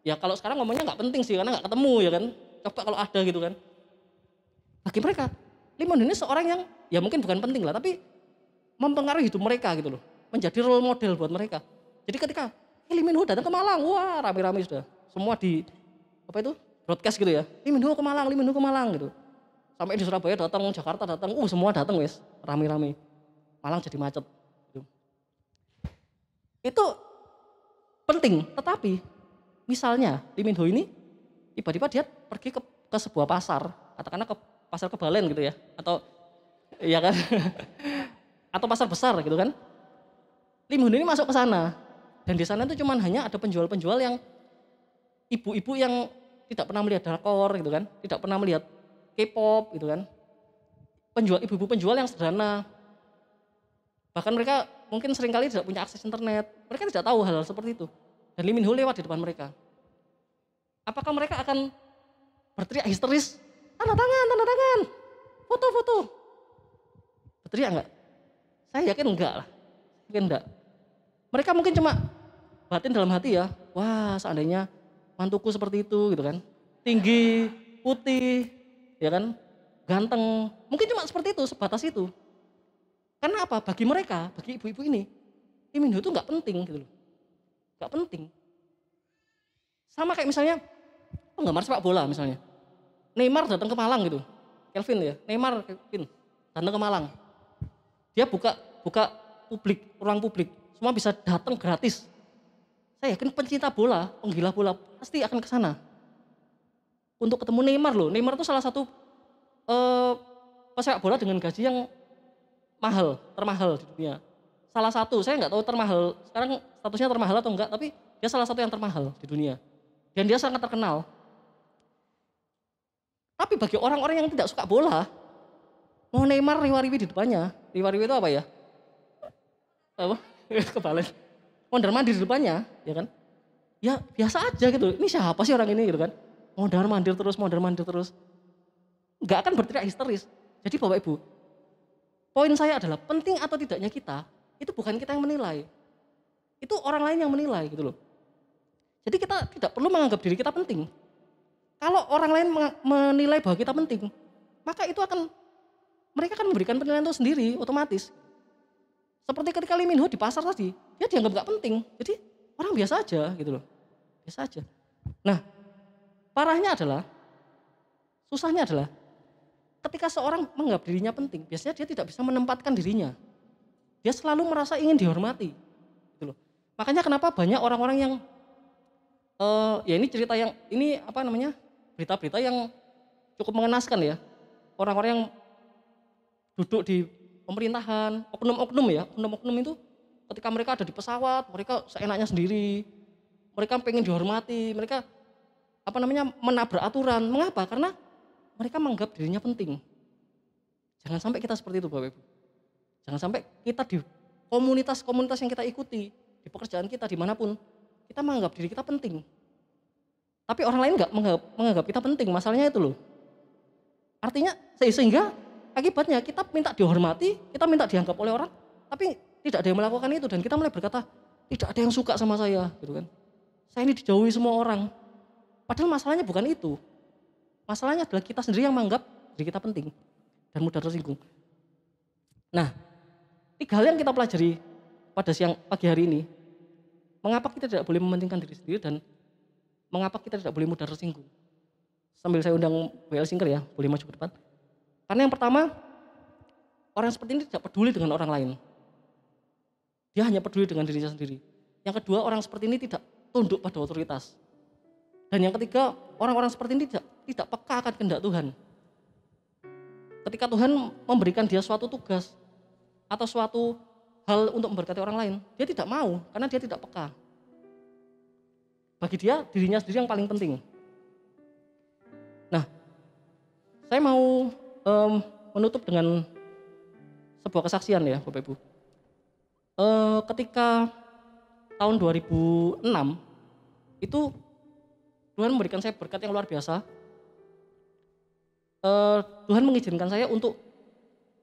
ya kalau sekarang ngomongnya nggak penting sih karena nggak ketemu ya kan. Coba kalau ada gitu kan. Bagi mereka, Lee Min Ho ini seorang yang ya mungkin bukan penting lah, tapi mempengaruhi hidup mereka gitu loh. Menjadi role model buat mereka. Jadi ketika Lee Min Ho datang ke Malang, wah rame-rame sudah. Semua di broadcast gitu ya. Lee Min Ho ke Malang, Lee Min Ho ke Malang gitu. Sampai di Surabaya datang, Jakarta datang, semua datang wes, rame-rame. Malang jadi macet. Itu penting, tetapi misalnya Lee Min Ho ini tiba-tiba dia pergi ke sebuah pasar, katakanlah ke pasar Kebalen gitu ya, atau ya kan, atau pasar besar gitu kan. Lee Min Ho ini masuk ke sana, dan di sana itu cuman hanya ada penjual-penjual yang ibu-ibu yang tidak pernah melihat drakor gitu kan, tidak pernah melihat K-pop gitu kan, ibu-ibu penjual yang sederhana. Bahkan mereka mungkin seringkali tidak punya akses internet. Mereka tidak tahu hal-hal seperti itu. Dan Lee Min Ho lewat di depan mereka. Apakah mereka akan berteriak histeris? Tanda tangan, foto. Berteriak enggak? Saya yakin enggak lah. Yakin enggak. Mereka mungkin cuma batin dalam hati ya. Wah seandainya mantuku seperti itu gitu kan. Tinggi, putih, ya kan, ganteng. Mungkin cuma seperti itu, sebatas itu. Karena apa? Bagi mereka, bagi ibu-ibu ini, Lee Min Ho itu nggak penting gitu loh. Nggak penting. Sama kayak misalnya penggemar sepak bola misalnya. Neymar datang ke Malang gitu. Kelvin ya, Neymar Kelvin datang ke Malang. Dia buka publik, ruang publik. Semua bisa datang gratis. Saya yakin pencinta bola, penggila bola pasti akan ke sana. Untuk ketemu Neymar loh. Neymar itu salah satu pesepak bola dengan gaji yang termahal di dunia. Salah satu, saya nggak tahu termahal, sekarang statusnya termahal atau enggak, tapi dia salah satu yang termahal di dunia. Dan dia sangat terkenal. Tapi bagi orang-orang yang tidak suka bola, mau Neymar riwa-riwi di depannya. Riwa-riwi itu apa ya? Apa? Kebalik. Mondar-mandir di depannya, ya kan? Ya biasa aja gitu. Ini siapa sih orang ini gitu kan? Mondar-mandir terus. Nggak akan berteriak histeris. Jadi Bapak Ibu, poin saya adalah penting atau tidaknya kita, itu bukan kita yang menilai. Itu orang lain yang menilai gitu loh. Jadi kita tidak perlu menganggap diri kita penting. Kalau orang lain menilai bahwa kita penting, maka mereka akan memberikan penilaian itu sendiri, otomatis. Seperti ketika Lee Min Ho di pasar tadi, dia dianggap nggak penting. Jadi orang biasa aja gitu loh. Biasa aja. Nah, susahnya adalah, ketika seorang menganggap dirinya penting, biasanya dia tidak bisa menempatkan dirinya. Dia selalu merasa ingin dihormati. Gitu loh. Makanya kenapa banyak orang-orang yang, ya ini cerita yang, berita-berita yang cukup mengenaskan ya. Orang-orang yang duduk di pemerintahan, oknum itu ketika mereka ada di pesawat, mereka seenaknya sendiri. Mereka pengen dihormati, mereka menabrak aturan. Mengapa? Karena mereka menganggap dirinya penting. Jangan sampai kita seperti itu Bapak Ibu. Jangan sampai kita di komunitas-komunitas yang kita ikuti, di pekerjaan kita dimanapun, kita menganggap diri kita penting. Tapi orang lain nggak menganggap kita penting, masalahnya itu loh. Artinya sehingga akibatnya kita minta dihormati, kita minta dianggap oleh orang, tapi tidak ada yang melakukan itu dan kita mulai berkata, tidak ada yang suka sama saya, gitu kan. Saya ini dijauhi semua orang. Padahal masalahnya bukan itu. Masalahnya adalah kita sendiri yang menganggap diri kita penting dan mudah tersinggung. Nah, 3 hal yang kita pelajari pada pagi hari ini, mengapa kita tidak boleh mementingkan diri sendiri dan mengapa kita tidak boleh mudah tersinggung. Sambil saya undang WL Singer ya, boleh maju ke depan. Karena yang pertama, orang seperti ini tidak peduli dengan orang lain. Dia hanya peduli dengan dirinya sendiri. Yang kedua, orang seperti ini tidak tunduk pada otoritas. Dan yang ketiga, orang-orang seperti ini tidak peka akan kehendak Tuhan. Ketika Tuhan memberikan dia suatu tugas atau suatu hal untuk memberkati orang lain, dia tidak mau karena dia tidak peka. Bagi dia, dirinya sendiri yang paling penting. Nah, saya mau menutup dengan sebuah kesaksian ya Bapak Ibu. Ketika tahun 2006 itu Tuhan memberikan saya berkat yang luar biasa. Tuhan mengizinkan saya untuk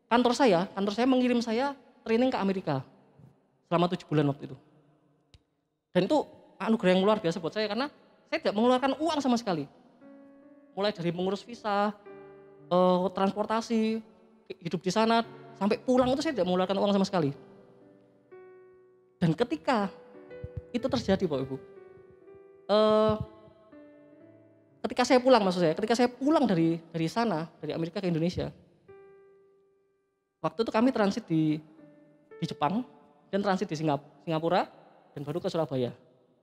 kantor saya mengirim saya training ke Amerika selama 7 bulan waktu itu. Dan itu anugerah yang luar biasa buat saya karena saya tidak mengeluarkan uang sama sekali. Mulai dari mengurus visa, transportasi, hidup di sana, sampai pulang itu saya tidak mengeluarkan uang sama sekali. Dan ketika itu terjadi Bapak Ibu, ketika saya pulang dari sana, dari Amerika ke Indonesia, waktu itu kami transit di Jepang dan transit di Singapura dan baru ke Surabaya.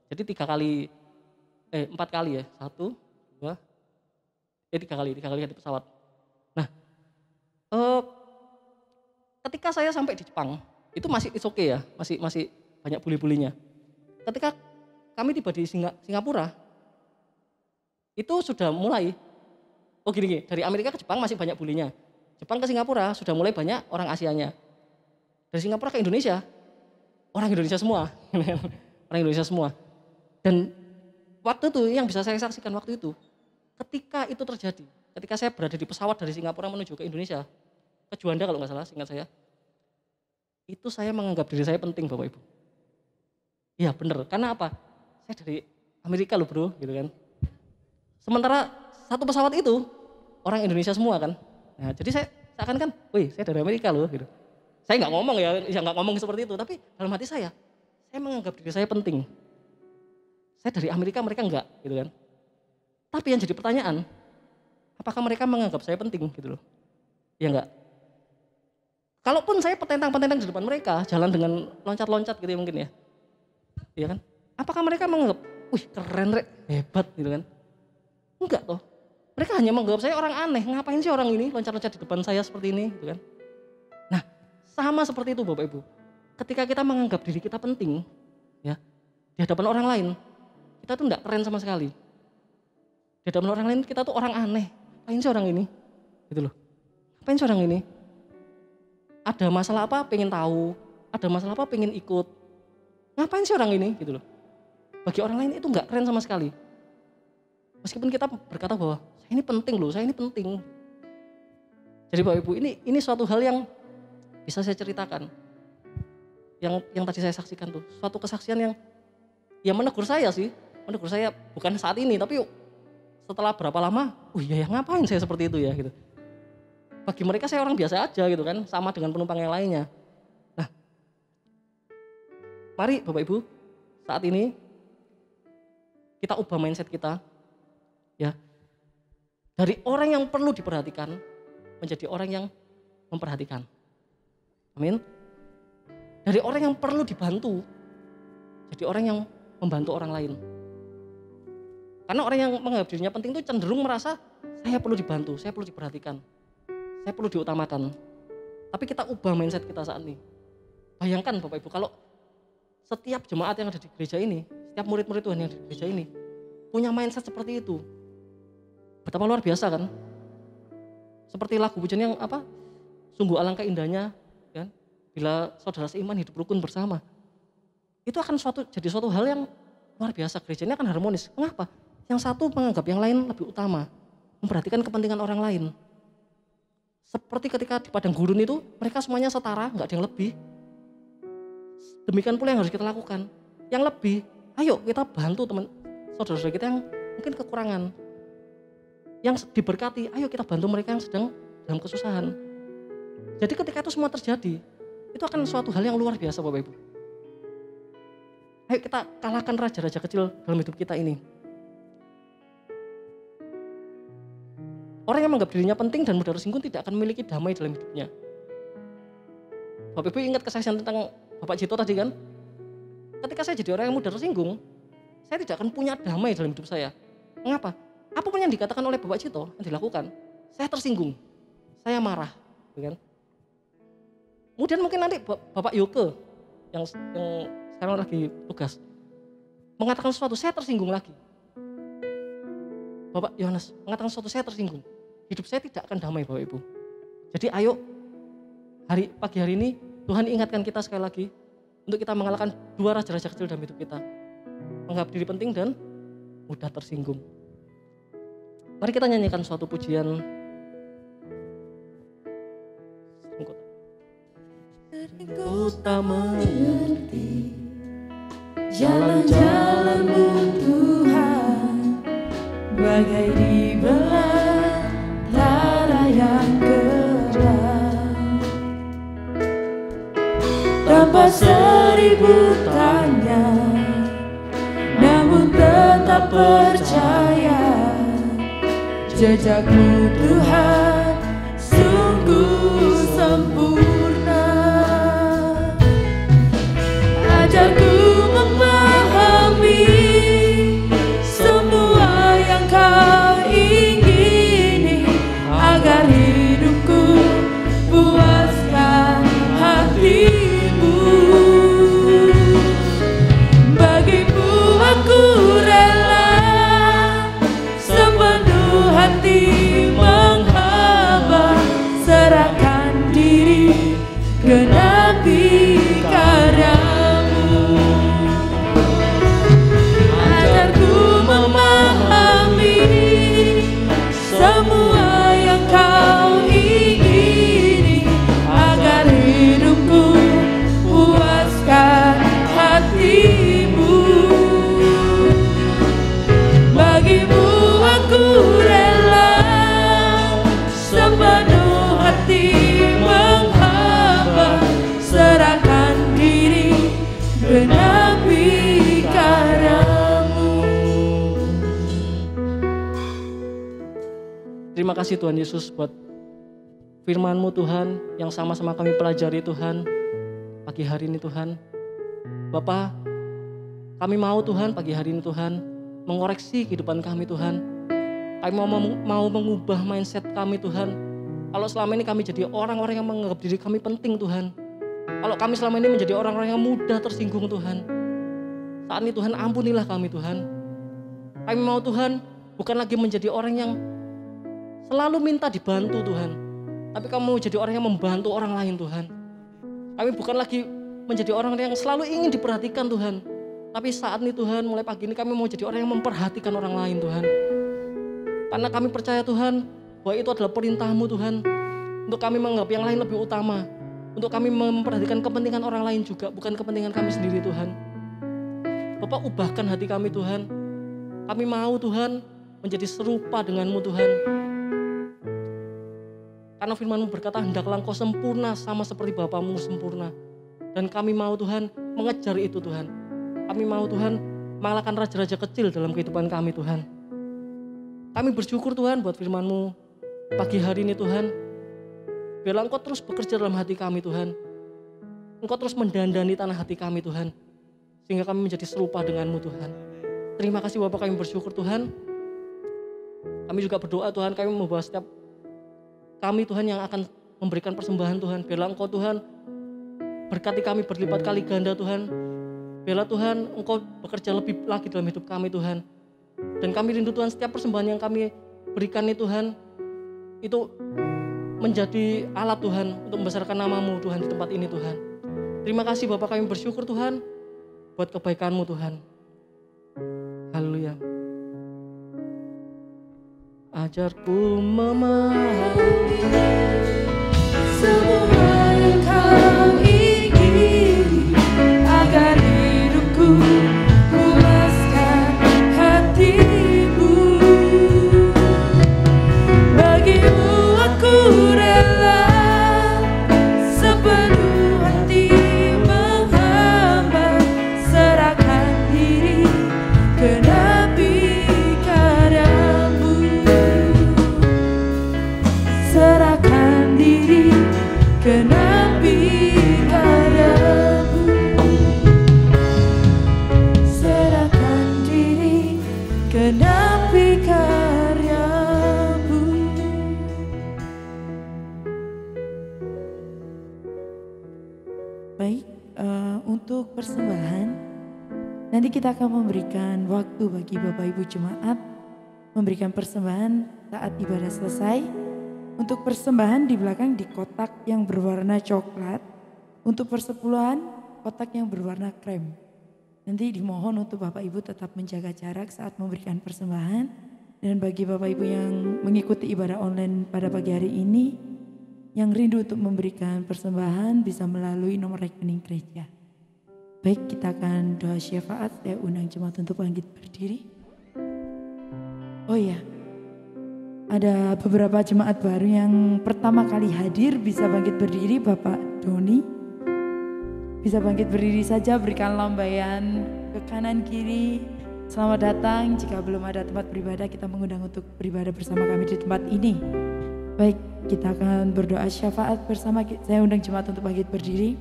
Jadi 4 kali ya, 1, 2, 3 kali di pesawat. Nah, ketika saya sampai di Jepang, itu masih oke ya, masih banyak buli-bulinya. Ketika kami tiba di Singapura, itu sudah mulai, gini, dari Amerika ke Jepang masih banyak bulinya. Jepang ke Singapura sudah mulai banyak orang Asianya. Dari Singapura ke Indonesia, orang Indonesia semua. Orang Indonesia semua. Dan waktu itu yang bisa saya saksikan waktu itu, ketika itu terjadi, ketika saya berada di pesawat dari Singapura menuju ke Indonesia, ke Juanda kalau nggak salah, seingat saya, itu saya menganggap diri saya penting Bapak Ibu. Iya bener, karena apa? Saya dari Amerika loh bro, gitu kan. Sementara satu pesawat itu orang Indonesia semua kan. Nah, jadi saya seakan-akan, wih saya dari Amerika loh gitu. Saya nggak ngomong ya nggak ngomong seperti itu, tapi dalam hati saya menganggap diri saya penting. Saya dari Amerika, mereka enggak gitu kan. Tapi yang jadi pertanyaan, apakah mereka menganggap saya penting gitu loh? Ya enggak. Kalaupun saya petentang-petentang di depan mereka, jalan dengan loncat-loncat gitu ya mungkin ya. Iya kan? Apakah mereka menganggap, wih keren rek, hebat gitu kan? Enggak toh. Mereka hanya menganggap saya orang aneh, ngapain sih orang ini loncat-loncat di depan saya seperti ini gitu kan. Nah sama seperti itu Bapak Ibu. Ketika kita menganggap diri kita penting ya di hadapan orang lain, kita tuh enggak keren sama sekali. Di hadapan orang lain kita tuh orang aneh, ngapain sih orang ini? Gitu loh. Ngapain sih orang ini? Ada masalah apa pengen tahu, ada masalah apa pengen ikut. Ngapain sih orang ini gitu loh. Bagi orang lain itu enggak keren sama sekali. Meskipun kita berkata bahwa saya ini penting loh, saya ini penting. Jadi Bapak Ibu ini suatu hal yang bisa saya ceritakan. Yang tadi saya saksikan tuh, suatu kesaksian yang menegur saya sih. Menegur saya bukan saat ini tapi setelah berapa lama, ya ngapain saya seperti itu ya gitu. Bagi mereka saya orang biasa aja gitu kan, sama dengan penumpang yang lainnya. Nah, mari Bapak Ibu, saat ini kita ubah mindset kita. Ya, dari orang yang perlu diperhatikan menjadi orang yang memperhatikan. Amin. Dari orang yang perlu dibantu jadi orang yang membantu orang lain. Karena orang yang menganggap dirinya penting itu cenderung merasa saya perlu dibantu, saya perlu diperhatikan, saya perlu diutamakan. Tapi kita ubah mindset kita saat ini. Bayangkan Bapak Ibu kalau setiap jemaat yang ada di gereja ini, setiap murid-murid Tuhan yang ada di gereja ini punya mindset seperti itu. Betapa luar biasa kan? Seperti lagu pujian yang apa? Sungguh alangkah indahnya, kan? Bila saudara seiman hidup rukun bersama. Itu akan jadi suatu hal yang luar biasa, gereja ini akan harmonis. Mengapa? Yang satu menganggap yang lain lebih utama, memperhatikan kepentingan orang lain. Seperti ketika di padang gurun itu, mereka semuanya setara, nggak ada yang lebih. Demikian pula yang harus kita lakukan. Yang lebih, ayo kita bantu teman saudara-saudara kita yang mungkin kekurangan. Yang diberkati, ayo kita bantu mereka yang sedang dalam kesusahan. Jadi ketika itu semua terjadi, itu akan suatu hal yang luar biasa Bapak Ibu. Ayo kita kalahkan raja-raja kecil dalam hidup kita ini. Orang yang menganggap dirinya penting dan mudah tersinggung tidak akan memiliki damai dalam hidupnya. Bapak Ibu ingat kesaksian tentang Bapak Jito tadi kan? Ketika saya jadi orang yang mudah tersinggung, saya tidak akan punya damai dalam hidup saya. Mengapa? Apapun yang dikatakan oleh Bapak Jito, yang dilakukan, saya tersinggung, saya marah. Kan? Kemudian mungkin nanti Bapak Yoke, yang sekarang lagi tugas, mengatakan sesuatu, saya tersinggung lagi. Bapak Yohanes mengatakan sesuatu, saya tersinggung. Hidup saya tidak akan damai Bapak Ibu. Jadi ayo pagi hari ini Tuhan ingatkan kita sekali lagi untuk kita mengalahkan dua raja-raja kecil dalam hidup kita. Menganggap diri penting dan mudah tersinggung. Mari kita nyanyikan suatu pujian. Ku tak mengerti jalan-jalan-Mu Tuhan, bagai di belantara yang gelap. Tanpa 1000 tanya, namun tetap percaya, jejak-Mu Tuhan sungguh sempurna. Ajarku memahami semua yang Kau ingini, agar hidupku puaskan hati-Mu. Bagimu aku rela sepenuh hati menghamba, serahkan diri genapi karya-Mu. Ajarku memahami semua yang Kau ingini, agar hidupku puaskan hati-Mu. Bagimu aku rela sepenuh hati menghamba, serahkan diri genapi karya-Mu. Terima kasih Tuhan Yesus buat firman-Mu Tuhan yang sama-sama kami pelajari Tuhan pagi hari ini Tuhan. Bapa, kami mau Tuhan pagi hari ini Tuhan mengoreksi kehidupan kami Tuhan. Kami mau mengubah mindset kami Tuhan. Kalau selama ini kami jadi orang-orang yang menganggap diri kami penting Tuhan. Kalau kami selama ini menjadi orang-orang yang mudah tersinggung Tuhan. Saat ini Tuhan ampunilah kami Tuhan. Kami mau Tuhan bukan lagi menjadi orang yang selalu minta dibantu Tuhan. Tapi kami mau jadi orang yang membantu orang lain Tuhan. Kami bukan lagi menjadi orang yang selalu ingin diperhatikan Tuhan. Tapi saat ini Tuhan, mulai pagi ini kami mau jadi orang yang memperhatikan orang lain Tuhan. Karena kami percaya Tuhan, bahwa itu adalah perintah-Mu Tuhan. Untuk kami menganggap yang lain lebih utama. Untuk kami memperhatikan kepentingan orang lain juga, bukan kepentingan kami sendiri Tuhan. Bapak ubahkan hati kami Tuhan. Kami mau Tuhan menjadi serupa dengan-Mu Tuhan. Karena firman-Mu berkata, hendaklah Engkau sempurna sama seperti Bapa-Mu sempurna. Dan kami mau Tuhan mengejar itu Tuhan. Kami mau Tuhan mengalahkan raja-raja kecil dalam kehidupan kami Tuhan. Kami bersyukur Tuhan buat firman-Mu pagi hari ini Tuhan. Biarlah Engkau terus bekerja dalam hati kami Tuhan. Engkau terus mendandani tanah hati kami Tuhan. Sehingga kami menjadi serupa dengan-Mu Tuhan. Terima kasih Bapak, kami bersyukur Tuhan. Kami juga berdoa Tuhan, kami membawa setiap kami Tuhan yang akan memberikan persembahan Tuhan. Biarlah Engkau Tuhan berkati kami berlipat kali ganda Tuhan. Biarlah Tuhan Engkau bekerja lebih lagi dalam hidup kami Tuhan. Dan kami rindu Tuhan setiap persembahan yang kami berikan nih Tuhan, itu menjadi alat Tuhan untuk membesarkan nama-Mu Tuhan di tempat ini Tuhan. Terima kasih Bapak, kami bersyukur Tuhan buat kebaikan-Mu Tuhan. Haleluya. Ajarku memahami semua yang kau ingini agar hidupku puaskan hatimu. Bagimu aku rela sepenuh hati menghamba, serahkan diri ke nabi karyamu. Serahkan diri ke nabi karyamu. Serahkan diri ke nabi karyamu. Baik, untuk persembahan nanti kita akan memberikan waktu bagi Bapak Ibu Jemaat memberikan persembahan saat ibadah selesai. Untuk persembahan di belakang di kotak yang berwarna coklat. Untuk persepuluhan kotak yang berwarna krem. Nanti dimohon untuk Bapak Ibu tetap menjaga jarak saat memberikan persembahan. Dan bagi Bapak Ibu yang mengikuti ibadah online pada pagi hari ini, yang rindu untuk memberikan persembahan bisa melalui nomor rekening gereja. Baik, kita akan doa syafaat. Saya undang jemaat untuk bangkit berdiri. Oh iya, ada beberapa jemaat baru yang pertama kali hadir, bisa bangkit berdiri. Bapak Doni bisa bangkit berdiri saja, berikan lambaian ke kanan kiri. Selamat datang, jika belum ada tempat beribadah kita mengundang untuk beribadah bersama kami di tempat ini. Baik, kita akan berdoa syafaat bersama. Saya undang jemaat untuk bangkit berdiri.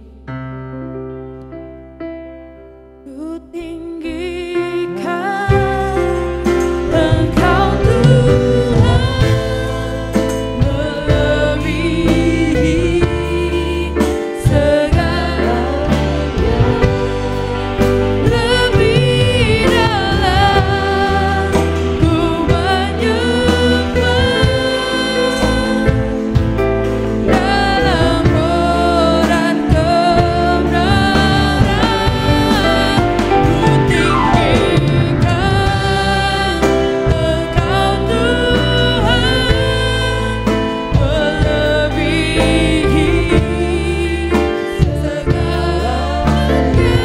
Ku tinggikan Engkau Tuhan, melebihi segalanya, lebih dalam ku menyembah, dalam roh dan kebenaran ku tinggikan Engkau Tuhan, melebihi segalanya,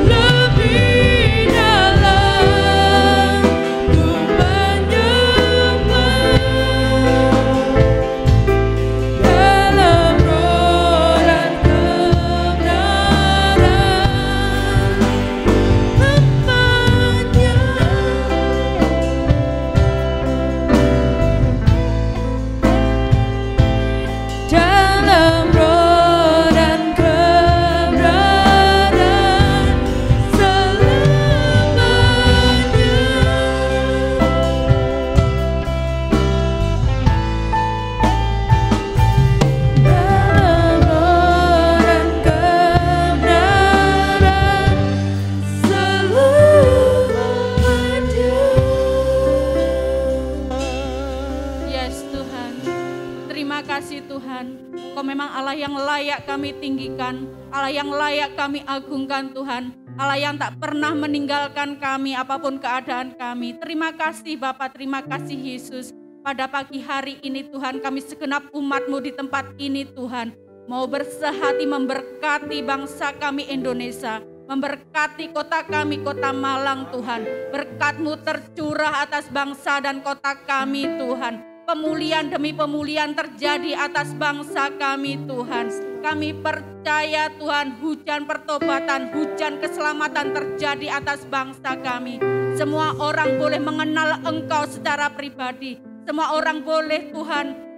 lebih dalam ku menyembah, dalam roh dan kebenaran hamba-Nya. Dalam roh dan kebenaran selamanya. Dalam roh dan kebenaran selamanya. Yes Tuhan, terima kasih Tuhan. Kau memang Allah yang layak kami tinggikan, Allah yang layak kami agungkan Tuhan, Allah yang tak pernah meninggalkan kami apapun keadaan kami. Terima kasih Bapa, terima kasih Yesus. Pada pagi hari ini Tuhan, kami segenap umat-Mu di tempat ini Tuhan, mau bersehati memberkati bangsa kami Indonesia, memberkati kota kami, kota Malang Tuhan. Berkat-Mu tercurah atas bangsa dan kota kami Tuhan. Pemulihan demi pemulihan terjadi atas bangsa kami Tuhan. Kami percaya Tuhan, hujan pertobatan, hujan keselamatan terjadi atas bangsa kami. Semua orang boleh mengenal Engkau secara pribadi. Semua orang boleh Tuhan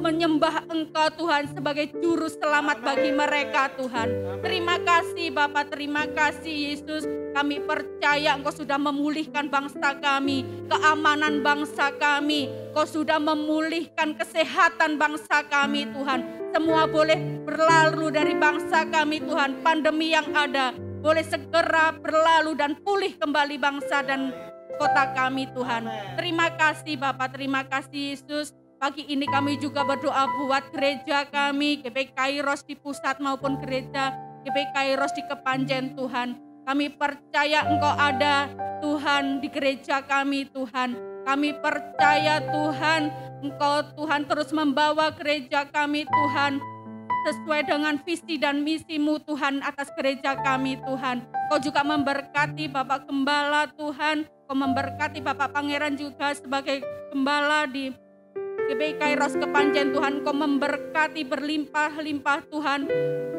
menyembah Engkau Tuhan sebagai juru selamat bagi mereka Tuhan. Terima kasih Bapa, terima kasih Yesus. Kami percaya Engkau sudah memulihkan bangsa kami, keamanan bangsa kami. Kau sudah memulihkan kesehatan bangsa kami Tuhan. Semua boleh berlalu dari bangsa kami Tuhan. Pandemi yang ada boleh segera berlalu dan pulih kembali bangsa dan kota kami Tuhan. Terima kasih Bapa, terima kasih Yesus. Pagi ini kami juga berdoa buat gereja kami, GPI Kairos di pusat maupun gereja GPI Kairos di Kepanjen Tuhan. Kami percaya Engkau ada Tuhan di gereja kami Tuhan. Kami percaya Tuhan, Engkau Tuhan terus membawa gereja kami Tuhan sesuai dengan visi dan misi-Mu Tuhan atas gereja kami Tuhan. Kau juga memberkati Bapak Gembala Tuhan, Kau memberkati Bapak Pangeran juga sebagai Gembala di GBI Kairos Kepanjen Tuhan. Kau memberkati berlimpah-limpah Tuhan,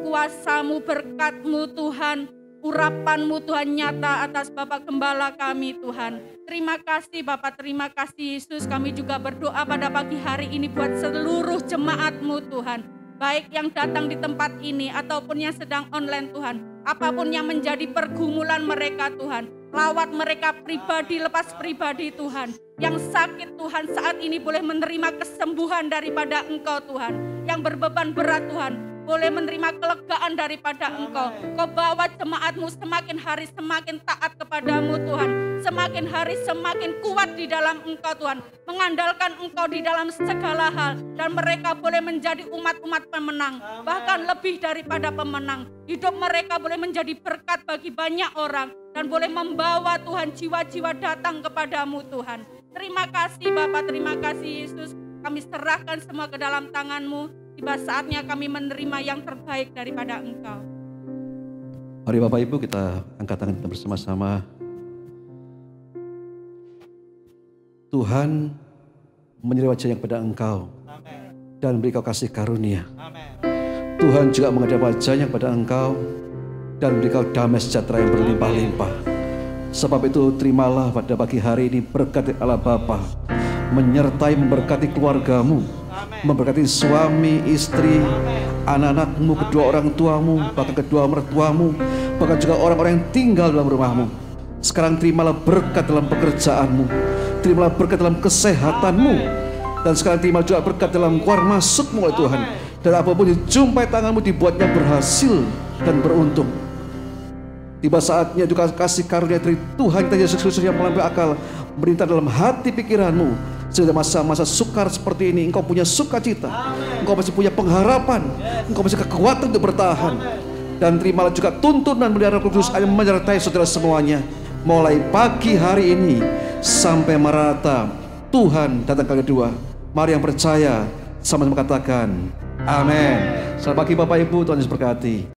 kuasa-Mu, berkat-Mu Tuhan, urapan-Mu Tuhan nyata atas Bapak Gembala kami Tuhan. Terima kasih Bapak, terima kasih Yesus. Kami juga berdoa pada pagi hari ini buat seluruh jemaat-Mu Tuhan, baik yang datang di tempat ini ataupun yang sedang online Tuhan. Apapun yang menjadi pergumulan mereka Tuhan, lawat mereka pribadi, lepas pribadi Tuhan. Yang sakit Tuhan saat ini boleh menerima kesembuhan daripada Engkau Tuhan. Yang berbeban berat Tuhan boleh menerima kelegaan daripada Engkau. Kau bawa jemaat-Mu semakin hari semakin taat kepadamu Tuhan. Semakin hari semakin kuat di dalam Engkau Tuhan. Mengandalkan Engkau di dalam segala hal. Dan mereka boleh menjadi umat-umat pemenang. Bahkan lebih daripada pemenang. Hidup mereka boleh menjadi berkat bagi banyak orang. Dan boleh membawa Tuhan jiwa-jiwa datang kepadamu Tuhan. Terima kasih Bapak, terima kasih Yesus. Kami serahkan semua ke dalam tangan-Mu. Tiba saatnya kami menerima yang terbaik daripada Engkau. Mari Bapak Ibu kita angkat tangan kita bersama-sama. Tuhan menyeri wajahnya kepada Engkau. Amen. Dan beri Kau kasih karunia. Amen. Tuhan juga menghadap wajahnya kepada Engkau dan beri Kau damai sejahtera yang berlimpah-limpah. Sebab itu terimalah pada pagi hari ini berkat Allah Bapa menyertai memberkati keluargamu, memberkati suami, istri, anak-anakmu, kedua orang tuamu, bahkan kedua mertuamu, bahkan juga orang-orang yang tinggal dalam rumahmu. Sekarang terimalah berkat dalam pekerjaanmu, terimalah berkat dalam kesehatanmu, dan sekarang terimalah juga berkat dalam keluar masukmu oleh Tuhan. Dan apapun dijumpai tanganmu dibuatnya berhasil dan beruntung. Tiba saatnya juga kasih karunia dari Tuhan kita Yesus Kristus yang melampaui akal merintah dalam hati pikiranmu. Sehingga masa-masa sukar seperti ini engkau punya sukacita, engkau masih punya pengharapan, engkau masih kekuatan untuk bertahan. Dan terimalah juga tuntunan dari Roh Kudus yang menyertai saudara semuanya. Mulai pagi hari ini sampai merata Tuhan datang kali kedua. Mari yang percaya sama-sama katakan amin. Selamat pagi Bapak Ibu, Tuhan Yesus berkati.